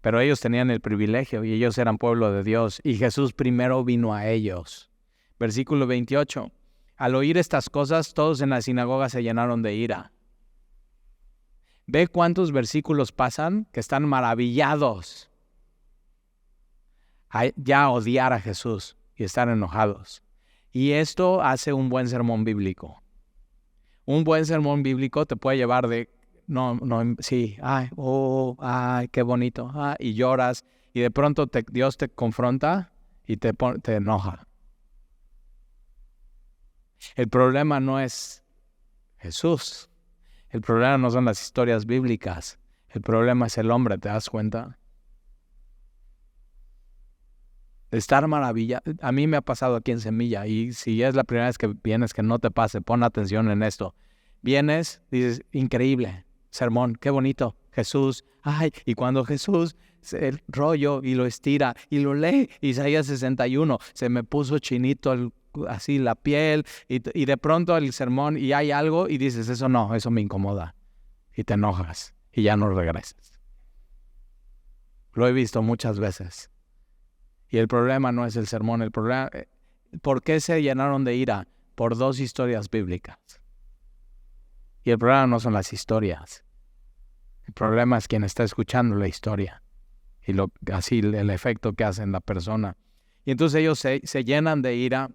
Pero ellos tenían el privilegio y ellos eran pueblo de Dios. Y Jesús primero vino a ellos. Versículo 28. Al oír estas cosas, todos en la sinagoga se llenaron de ira. Ve cuántos versículos pasan que están maravillados a ya odiar a Jesús y estar enojados. Y esto hace un buen sermón bíblico. Un buen sermón bíblico te puede llevar de, sí, ay, qué bonito, y lloras, y de pronto Dios te confronta y te enoja. El problema no es Jesús, el problema no son las historias bíblicas, el problema es el hombre, ¿te das cuenta? Estar maravillado. A mí me ha pasado aquí en Semilla, y si es la primera vez que vienes, que no te pase, pon atención en esto. Vienes, dices, increíble, sermón, qué bonito, Jesús, y cuando Jesús el rollo y lo estira y lo lee, Isaías 61, se me puso chinito así la piel, y de pronto el sermón, y hay algo, y dices, eso me incomoda, y te enojas, y ya no regresas. Lo he visto muchas veces. Y el problema no es el sermón, el problema, ¿por qué se llenaron de ira? Por 2 historias bíblicas. Y el problema no son las historias. El problema es quien está escuchando la historia. Y así el efecto que hace en la persona. Y entonces ellos se llenan de ira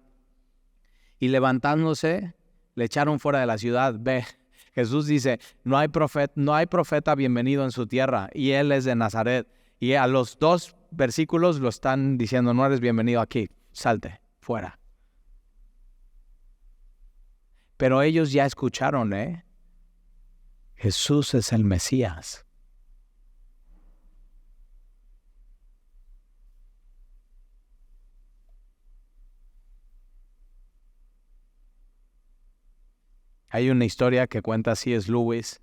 y levantándose, le echaron fuera de la ciudad. Ve, Jesús dice, no hay profeta bienvenido en su tierra, y él es de Nazaret. Y a los 2 versículos lo están diciendo, no eres bienvenido aquí, salte, fuera. Pero ellos ya escucharon, Jesús es el Mesías. Hay una historia que cuenta C.S. Lewis,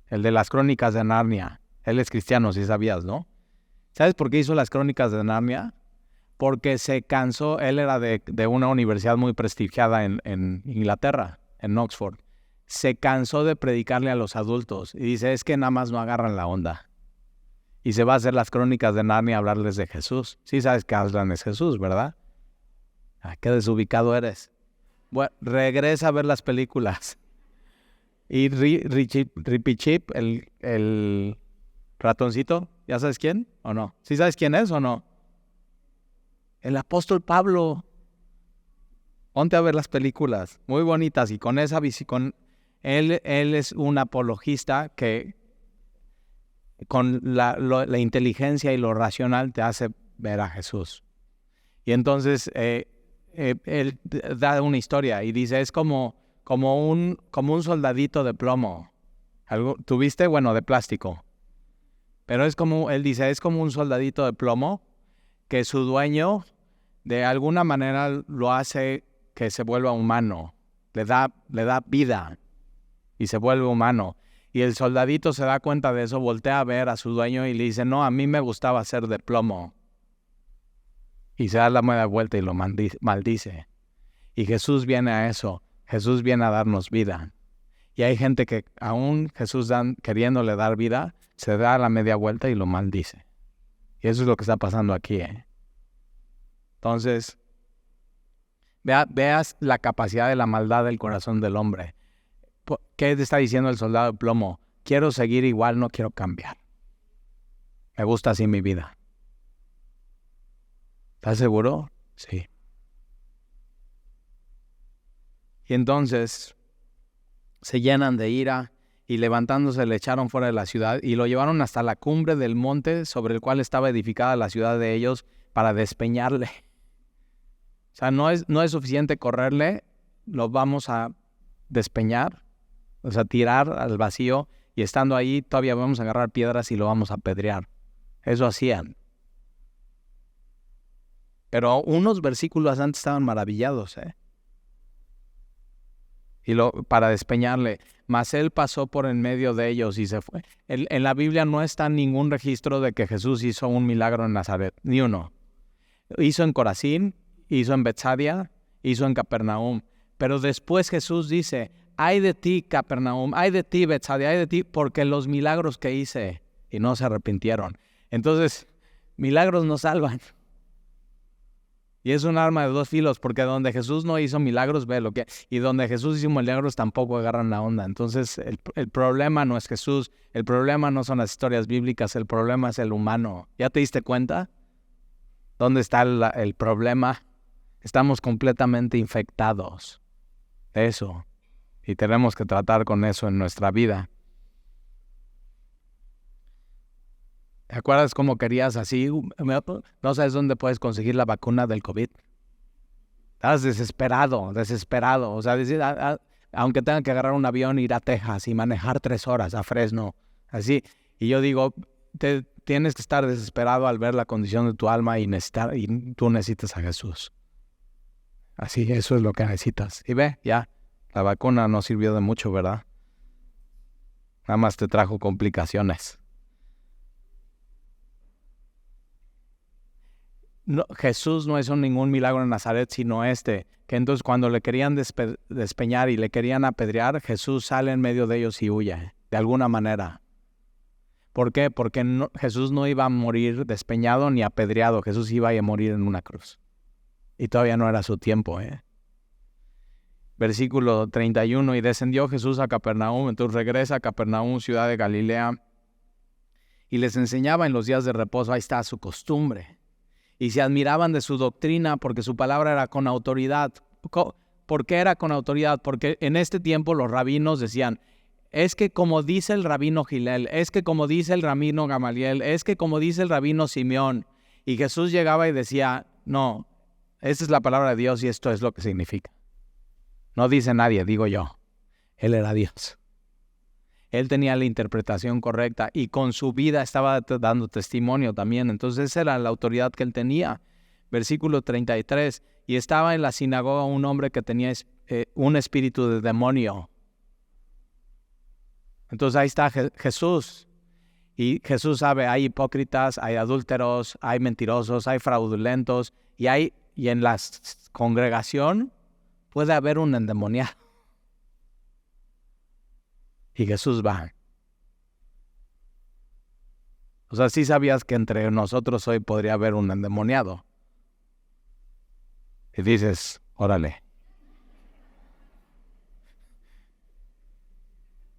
el de las Crónicas de Narnia. Él es cristiano, si sabías, ¿no? ¿Sabes por qué hizo las Crónicas de Narnia? Porque se cansó, él era de una universidad muy prestigiada en Inglaterra, en Oxford. Se cansó de predicarle a los adultos y dice, es que nada más no agarran la onda. Y se va a hacer las Crónicas de Narnia a hablarles de Jesús. Sí sabes que Aslan es Jesús, ¿verdad? Qué desubicado eres. Bueno, regresa a ver las películas. Y Rippy Chip, el ratoncito, ¿ya sabes quién o no? ¿Sí sabes quién es o no? El apóstol Pablo. Ponte a ver las películas, muy bonitas, y con esa visión, él es un apologista que con la inteligencia y lo racional te hace ver a Jesús. Y entonces él da una historia y dice, es como un soldadito de plomo. ¿Tuviste? Bueno, de plástico. Pero él dice, es como un soldadito de plomo que su dueño de alguna manera lo hace que se vuelva humano, le da vida y se vuelve humano. Y el soldadito se da cuenta de eso, voltea a ver a su dueño y le dice, no, a mí me gustaba ser de plomo. Y se da la media vuelta y lo maldice. Y Jesús viene a eso. Jesús viene a darnos vida. Y hay gente que aún Jesús queriéndole dar vida, se da la media vuelta y lo maldice. Y eso es lo que está pasando aquí. Entonces, veas la capacidad de la maldad del corazón del hombre. ¿Qué está diciendo el soldado de plomo? Quiero seguir igual, no quiero cambiar. Me gusta así mi vida. ¿Estás seguro? Sí. Y entonces se llenan de ira y levantándose le echaron fuera de la ciudad y lo llevaron hasta la cumbre del monte sobre el cual estaba edificada la ciudad de ellos para despeñarle. O sea, no es suficiente correrle, lo vamos a despeñar, o sea, tirar al vacío y estando ahí todavía vamos a agarrar piedras y lo vamos a apedrear. Eso hacían. Pero unos versículos antes estaban maravillados, Y para despeñarle. Mas él pasó por en medio de ellos y se fue. En la Biblia no está ningún registro de que Jesús hizo un milagro en Nazaret, ni uno. Hizo en Corazín, hizo en Betsadia, hizo en Capernaum. Pero después Jesús dice, ay de ti, Capernaum, ay de ti, Betsadia, ay de ti, porque los milagros que hice y no se arrepintieron. Entonces, milagros no salvan. Y es un arma de dos filos, porque donde Jesús no hizo milagros, y donde Jesús hizo milagros tampoco agarran la onda. Entonces, el problema no es Jesús, el problema no son las historias bíblicas, el problema es el humano. ¿Ya te diste cuenta? ¿Dónde está el problema? Estamos completamente infectados de eso. Y tenemos que tratar con eso en nuestra vida. ¿Te acuerdas cómo querías así? No sabes dónde puedes conseguir la vacuna del COVID. Estás desesperado. O sea, aunque tenga que agarrar un avión, ir a Texas y manejar 3 horas a Fresno. Así. Y yo digo, tienes que estar desesperado al ver la condición de tu alma y tú necesitas a Jesús. Así, eso es lo que necesitas. Y ya, la vacuna no sirvió de mucho, ¿verdad? Nada más te trajo complicaciones. No, Jesús no hizo ningún milagro en Nazaret, sino que entonces cuando le querían despeñar y le querían apedrear, Jesús sale en medio de ellos y huye, de alguna manera. ¿Por qué? Porque Jesús no iba a morir despeñado ni apedreado, Jesús iba a morir en una cruz. Y todavía no era su tiempo, Versículo 31, y descendió Jesús a Capernaum, entonces regresa a Capernaum, ciudad de Galilea, y les enseñaba en los días de reposo, ahí está su costumbre. Y se admiraban de su doctrina porque su palabra era con autoridad. ¿Por qué era con autoridad? Porque en este tiempo los rabinos decían, es que como dice el rabino Gilel, es que como dice el rabino Gamaliel, es que como dice el rabino Simeón. Y Jesús llegaba y decía, no, esta es la palabra de Dios y esto es lo que significa. No dice nadie, digo yo. Él era Dios. Él tenía la interpretación correcta y con su vida estaba dando testimonio también. Entonces esa era la autoridad que él tenía. Versículo 33. Y estaba en la sinagoga un hombre que tenía un espíritu de demonio. Entonces ahí está Jesús. Y Jesús sabe, hay hipócritas, hay adúlteros, hay mentirosos, hay fraudulentos. Y en la congregación puede haber un endemoniado. Y Jesús va. O sea, sí sabías que entre nosotros hoy podría haber un endemoniado. Y dices, órale.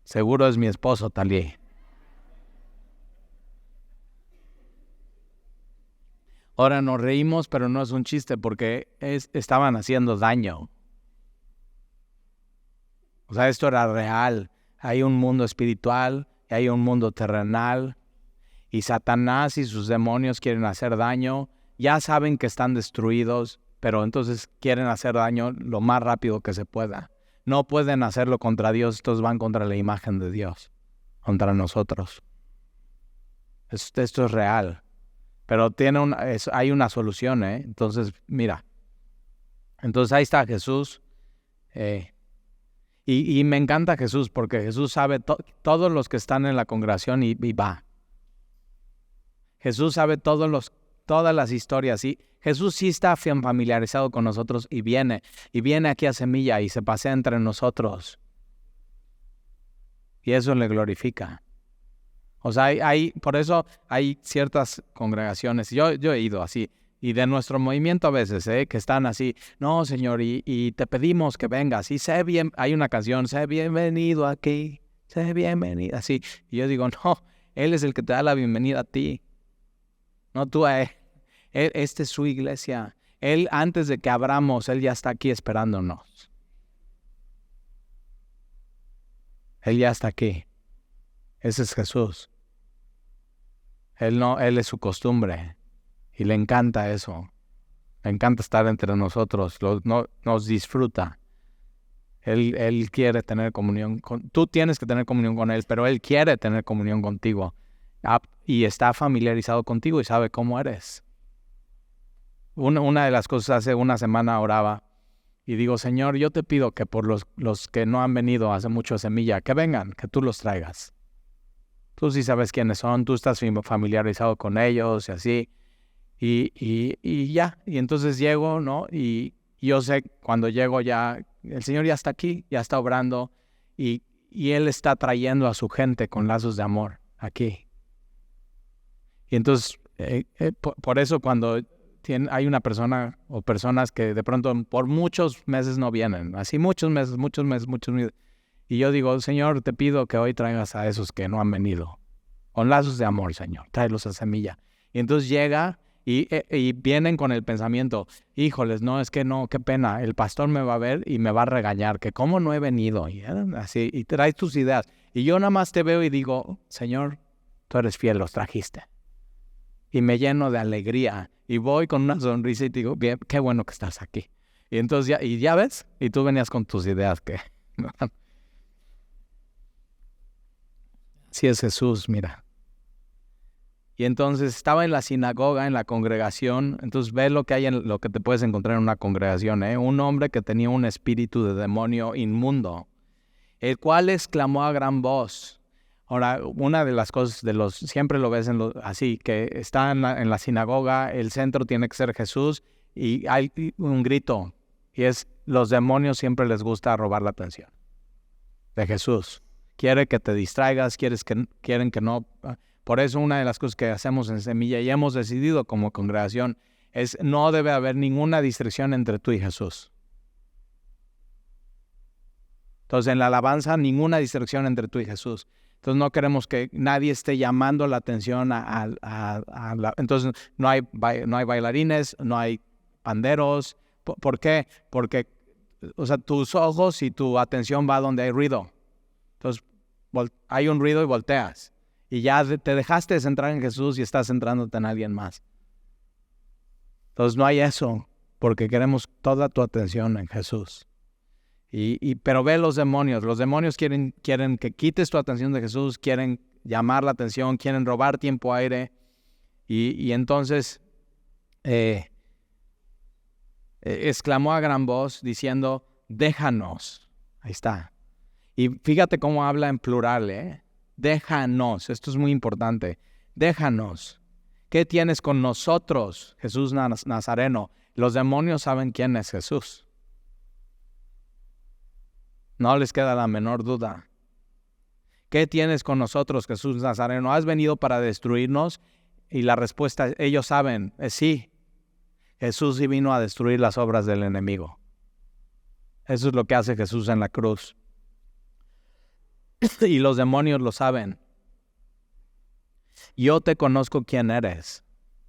Seguro es mi esposo, Talí. Ahora nos reímos, pero no es un chiste porque estaban haciendo daño. O sea, esto era real. Hay un mundo espiritual, y hay un mundo terrenal, y Satanás y sus demonios quieren hacer daño. Ya saben que están destruidos, pero entonces quieren hacer daño lo más rápido que se pueda. No pueden hacerlo contra Dios, estos van contra la imagen de Dios, contra nosotros. Esto es real, pero hay una solución, Entonces, mira. Entonces ahí está Jesús. Y me encanta Jesús porque Jesús sabe todos los que están en la congregación y va. Jesús sabe todas las historias. Y Jesús sí está familiarizado con nosotros y viene aquí a Semilla y se pasea entre nosotros. Y eso le glorifica. O sea, por eso hay ciertas congregaciones, yo he ido así, y de nuestro movimiento a veces, que están así, no, Señor, y te pedimos que vengas, y hay una canción, sé bienvenido aquí, sé bienvenido, así. Y yo digo, no, Él es el que te da la bienvenida a ti, no tú a Él. Esta es su iglesia. Él, antes de que abramos, Él ya está aquí esperándonos. Él ya está aquí. Ese es Jesús. Él es su costumbre y le encanta eso. Le encanta estar entre nosotros, nos disfruta. Él quiere tener comunión tú tienes que tener comunión con Él, pero Él quiere tener comunión contigo. Y está familiarizado contigo y sabe cómo eres. Una de las cosas, hace una semana oraba y digo, Señor, yo te pido que por los que no han venido hace mucho a Semilla, que vengan, que tú los traigas. Tú sí sabes quiénes son, tú estás familiarizado con ellos y así. Y ya, y entonces llego, ¿no? Y yo sé, cuando llego ya, el Señor ya está aquí, ya está obrando, y Él está trayendo a su gente con lazos de amor aquí. Y entonces, por eso cuando hay una persona o personas que de pronto por muchos meses no vienen, así muchos meses. Y yo digo, Señor, te pido que hoy traigas a esos que no han venido. Con lazos de amor, Señor. Tráelos a Semilla. Y entonces llega y vienen con el pensamiento, híjoles, no, es que no, qué pena. El pastor me va a ver y me va a regañar, que cómo no he venido. Y así, y traes tus ideas. Y yo nada más te veo y digo, Señor, tú eres fiel, los trajiste. Y me lleno de alegría. Y voy con una sonrisa y te digo, bien, qué bueno que estás aquí. Y entonces ya ves, y tú venías con tus ideas que... Sí es Jesús, mira. Y entonces estaba en la sinagoga, en la congregación. Entonces ve lo que hay lo que te puedes encontrar en una congregación, Un hombre que tenía un espíritu de demonio inmundo, el cual exclamó a gran voz. Ahora, una de las cosas siempre lo ves así, que está en la sinagoga, el centro tiene que ser Jesús y hay un grito. Y los demonios siempre les gusta robar la atención de Jesús. Quiere que te distraigas, quieren que no. Por eso una de las cosas que hacemos en Semilla y hemos decidido como congregación es no debe haber ninguna distracción entre tú y Jesús. Entonces en la alabanza ninguna distracción entre tú y Jesús. Entonces no queremos que nadie esté llamando la atención entonces no hay bailarines, no hay panderos. ¿Por qué? Porque tus ojos y tu atención va donde hay ruido. Entonces, hay un ruido y volteas. Y ya te dejaste de centrar en Jesús y estás centrándote en alguien más. Entonces, no hay eso, porque queremos toda tu atención en Jesús. Pero ve los demonios. Los demonios quieren que quites tu atención de Jesús, quieren llamar la atención, quieren robar tiempo aire. Y entonces, exclamó a gran voz diciendo, déjanos. Ahí está. Y fíjate cómo habla en plural, Déjanos, esto es muy importante. Déjanos. ¿Qué tienes con nosotros, Jesús Nazareno? Los demonios saben quién es Jesús. No les queda la menor duda. ¿Qué tienes con nosotros, Jesús Nazareno? ¿Has venido para destruirnos? Y la respuesta, ellos saben, es sí. Jesús sí vino a destruir las obras del enemigo. Eso es lo que hace Jesús en la cruz. Y los demonios lo saben. Yo te conozco quién eres.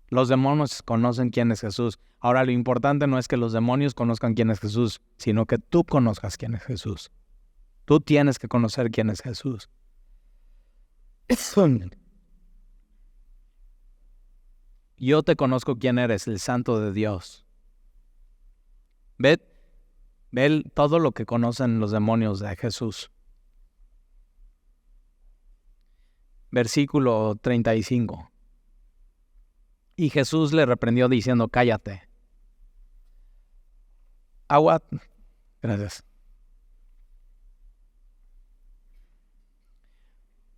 Los demonios conocen quién es Jesús. Ahora, lo importante no es que los demonios conozcan quién es Jesús, sino que tú conozcas quién es Jesús. Tú tienes que conocer quién es Jesús. Yo te conozco quién eres, el Santo de Dios. Ve todo lo que conocen los demonios de Jesús. Versículo 35. Y Jesús le reprendió diciendo, cállate. Agua. Gracias.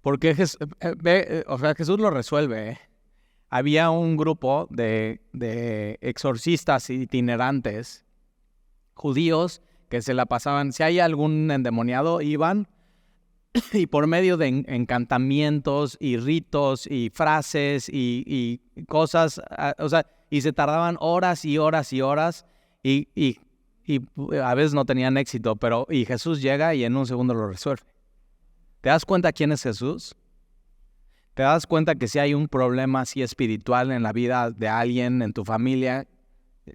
Porque Jesús lo resuelve. Había un grupo de exorcistas itinerantes judíos que se la pasaban. Si hay algún endemoniado, iban y por medio de encantamientos y ritos y frases y cosas, y se tardaban horas y horas y horas y a veces no tenían éxito, y Jesús llega y en un segundo lo resuelve. ¿Te das cuenta quién es Jesús? ¿Te das cuenta que si hay un problema así espiritual en la vida de alguien, en tu familia,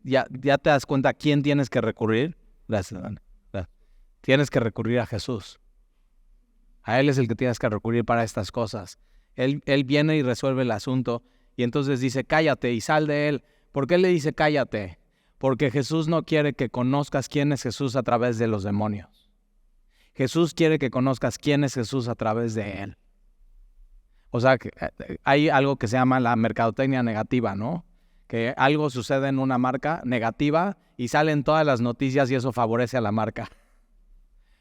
ya te das cuenta a quién tienes que recurrir? Gracias, Ana. Tienes que recurrir a Jesús. A Él es el que tienes que recurrir para estas cosas. Él viene y resuelve el asunto y entonces dice, cállate y sal de Él. ¿Por qué le dice cállate? Porque Jesús no quiere que conozcas quién es Jesús a través de los demonios. Jesús quiere que conozcas quién es Jesús a través de Él. O sea, hay algo que se llama la mercadotecnia negativa, ¿no? Que algo sucede en una marca negativa y salen todas las noticias y eso favorece a la marca.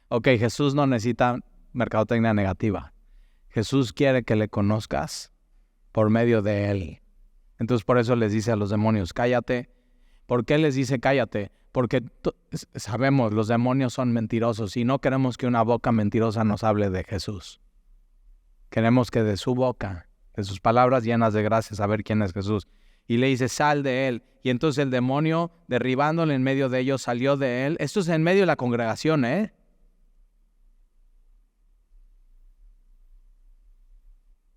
Ok, Jesús no necesita mercadotecnia negativa. Jesús quiere que le conozcas por medio de Él. Entonces por eso les dice a los demonios, cállate. ¿Por qué les dice cállate? Porque sabemos, los demonios son mentirosos y no queremos que una boca mentirosa nos hable de Jesús. Queremos que de su boca, de sus palabras llenas de gracia, saber quién es Jesús. Y le dice, sal de Él. Y entonces el demonio, derribándole en medio de ellos, salió de Él. Esto es en medio de la congregación, ¿eh?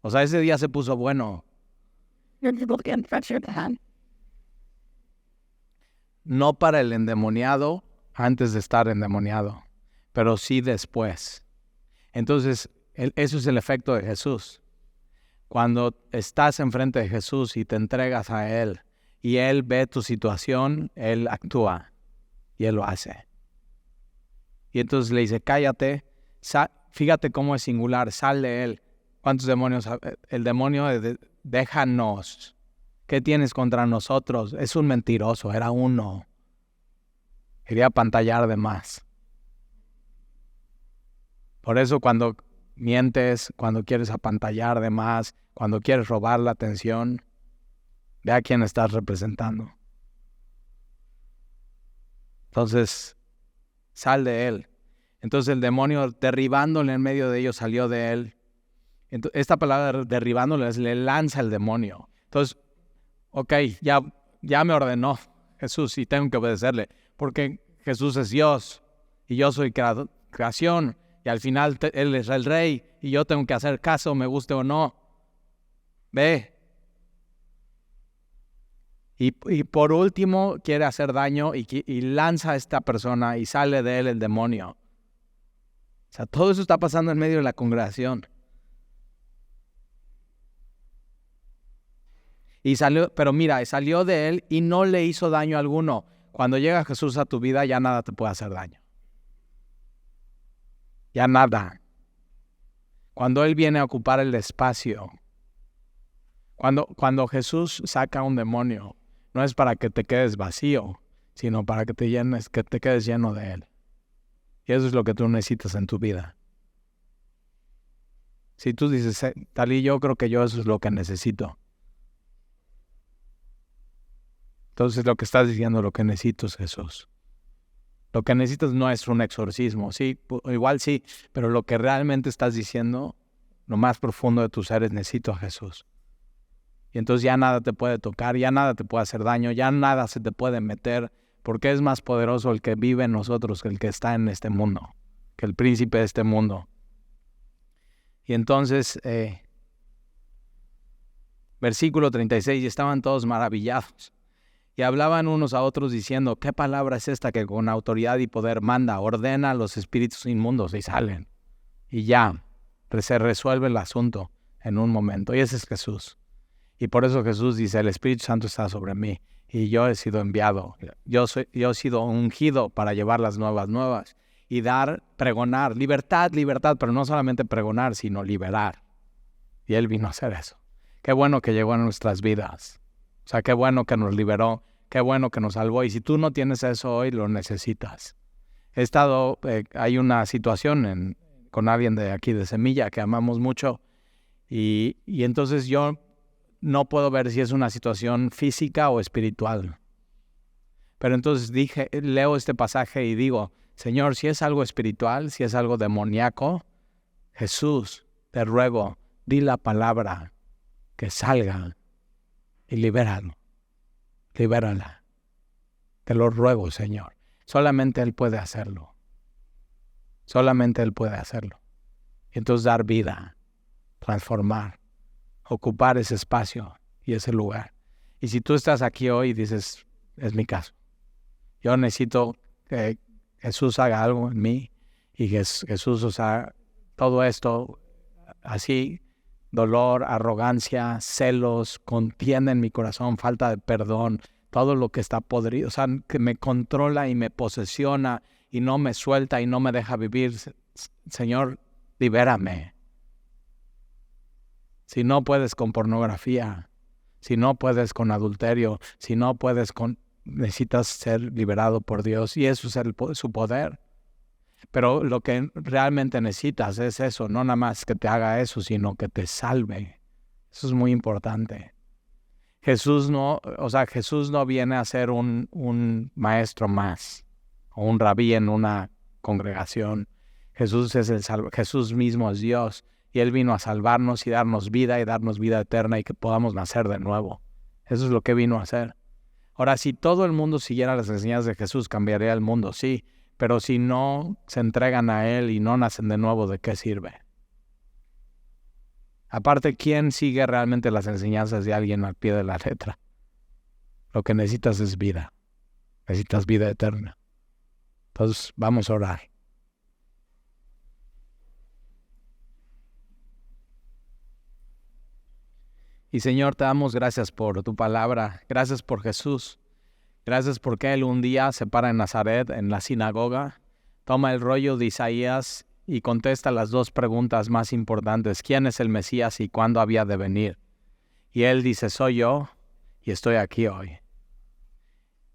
O sea, ese día se puso bueno. No para el endemoniado antes de estar endemoniado, pero sí después. Entonces, eso es el efecto de Jesús. Cuando estás enfrente de Jesús y te entregas a Él y Él ve tu situación, Él actúa y Él lo hace. Y entonces le dice, cállate, fíjate cómo es singular, sal de Él. ¿Cuántos demonios? El demonio déjanos. ¿Qué tienes contra nosotros? Es un mentiroso, era uno. Quería apantallar de más. Por eso cuando mientes, cuando quieres apantallar de más, cuando quieres robar la atención, ve a quién estás representando. Entonces, sal de Él. Entonces el demonio, derribándole en medio de ellos, salió de Él. Entonces, esta palabra derribándole le lanza el demonio. Entonces, ok, ya me ordenó Jesús y tengo que obedecerle, porque Jesús es Dios y yo soy creación y al final Él es el rey y yo tengo que hacer caso, me guste o no. Ve. Y por último quiere hacer daño y lanza a esta persona y sale de él el demonio. O sea, todo eso está pasando en medio de la congregación. Y salió de él y no le hizo daño alguno. Cuando llega Jesús a tu vida, ya nada te puede hacer daño. Ya nada. Cuando Él viene a ocupar el espacio, cuando Jesús saca un demonio, no es para que te quedes vacío, sino para que te quedes lleno de Él. Y eso es lo que tú necesitas en tu vida. Si tú dices, Talí, yo creo que eso es lo que necesito. Entonces lo que estás diciendo, lo que necesito es Jesús. Lo que necesitas no es un exorcismo, sí, igual sí, pero lo que realmente estás diciendo, lo más profundo de tu ser es necesito a Jesús. Y entonces ya nada te puede tocar, ya nada te puede hacer daño, ya nada se te puede meter, porque es más poderoso el que vive en nosotros que el que está en este mundo, que el príncipe de este mundo. Y entonces, versículo 36, y estaban todos maravillados. Y hablaban unos a otros diciendo, ¿qué palabra es esta que con autoridad y poder manda, ordena a los espíritus inmundos y salen? Y ya, se resuelve el asunto en un momento. Y ese es Jesús. Y por eso Jesús dice, el Espíritu Santo está sobre mí y yo he sido enviado. Yo he sido ungido para llevar las nuevas y pregonar, libertad, pero no solamente pregonar, sino liberar. Y Él vino a hacer eso. Qué bueno que llegó a nuestras vidas. O sea, qué bueno que nos liberó, qué bueno que nos salvó. Y si tú no tienes eso hoy, lo necesitas. Hay una situación con alguien de aquí de Semilla que amamos mucho, Y entonces yo no puedo ver si es una situación física o espiritual. Pero entonces leo este pasaje y digo, Señor, si es algo espiritual, si es algo demoníaco, Jesús, te ruego, di la palabra, que salga y libérala. Te lo ruego, Señor. Solamente Él puede hacerlo. Solamente Él puede hacerlo. Entonces dar vida, transformar, ocupar ese espacio y ese lugar. Y si tú estás aquí hoy y dices, es mi caso. Yo necesito que Jesús haga algo en mí y que Jesús, o sea, todo esto así, dolor, arrogancia, celos, contienda en mi corazón, falta de perdón, todo lo que está podrido, o sea, que me controla y me posesiona y no me suelta y no me deja vivir. Señor, libérame. Si no puedes con pornografía, si no puedes con adulterio, si no puedes necesitas ser liberado por Dios y eso es su poder. Pero lo que realmente necesitas es eso, no nada más que te haga eso, sino que te salve. Eso es muy importante. Jesús no viene a ser un maestro más o un rabí en una congregación. Jesús mismo es Dios y Él vino a salvarnos y darnos vida eterna y que podamos nacer de nuevo. Eso es lo que vino a hacer. Ahora, si todo el mundo siguiera las enseñanzas de Jesús, cambiaría el mundo, sí. Pero si no se entregan a Él y no nacen de nuevo, ¿de qué sirve? Aparte, ¿quién sigue realmente las enseñanzas de alguien al pie de la letra? Lo que necesitas es vida. Necesitas vida eterna. Entonces, vamos a orar. Y Señor, te damos gracias por tu palabra. Gracias por Jesús. Gracias porque Él un día se para en Nazaret, en la sinagoga, toma el rollo de Isaías y contesta las dos preguntas más importantes. ¿Quién es el Mesías y cuándo había de venir? Y Él dice, soy yo y estoy aquí hoy.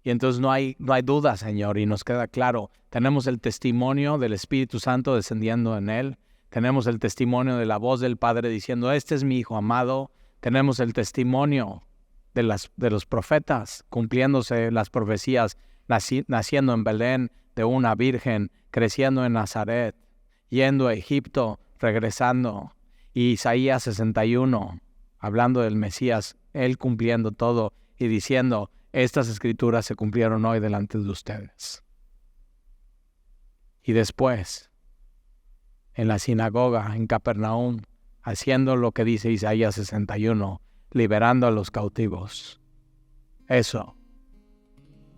Y entonces no hay duda, Señor, y nos queda claro. Tenemos el testimonio del Espíritu Santo descendiendo en Él. Tenemos el testimonio de la voz del Padre diciendo, este es mi Hijo amado. Tenemos el testimonio de los profetas, cumpliéndose las profecías, naciendo en Belén de una virgen, creciendo en Nazaret, yendo a Egipto, regresando. Y Isaías 61, hablando del Mesías, Él cumpliendo todo y diciendo, estas escrituras se cumplieron hoy delante de ustedes. Y después, en la sinagoga, en Capernaum, haciendo lo que dice Isaías 61, liberando a los cautivos. Eso,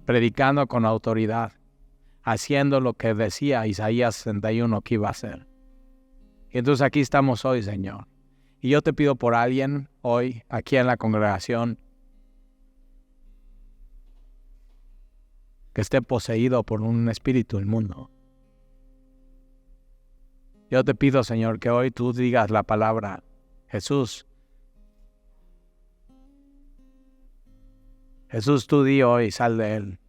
predicando con autoridad, haciendo lo que decía Isaías 61 que iba a hacer. Y entonces aquí estamos hoy, Señor. Y yo te pido por alguien hoy, aquí en la congregación, que esté poseído por un espíritu inmundo. Yo te pido, Señor, que hoy tú digas la palabra, Jesús, tú di hoy, sal de él.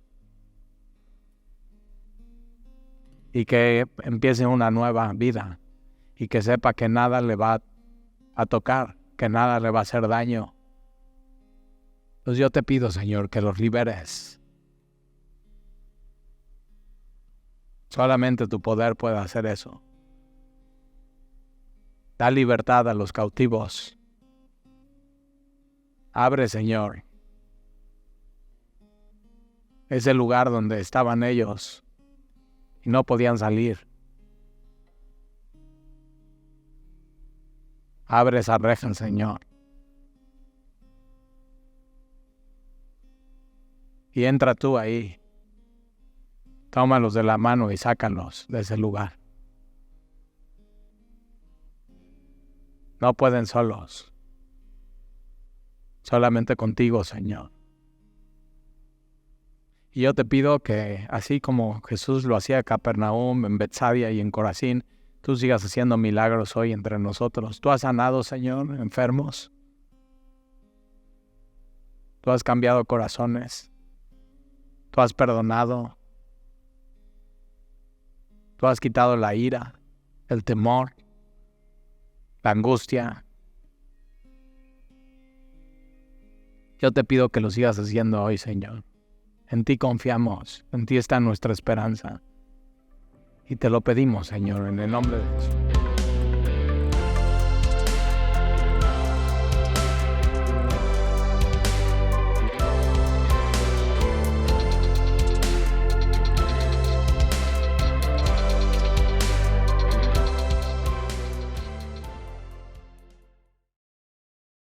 Y que empiece una nueva vida. Y que sepa que nada le va a tocar, que nada le va a hacer daño. Entonces yo te pido, Señor, que los liberes. Solamente tu poder puede hacer eso. Da libertad a los cautivos. Abre, Señor, ese lugar donde estaban ellos y no podían salir. Abre esa reja, Señor. Y entra tú ahí. Tómalos de la mano y sácalos de ese lugar. No pueden solos. Solamente contigo, Señor. Y yo te pido que, así como Jesús lo hacía en Capernaum, en Betsaida y en Corazín, tú sigas haciendo milagros hoy entre nosotros. Tú has sanado, Señor, enfermos. Tú has cambiado corazones. Tú has perdonado. Tú has quitado la ira, el temor, la angustia. Yo te pido que lo sigas haciendo hoy, Señor. En ti confiamos, en ti está nuestra esperanza. Y te lo pedimos, Señor, en el nombre de Jesús.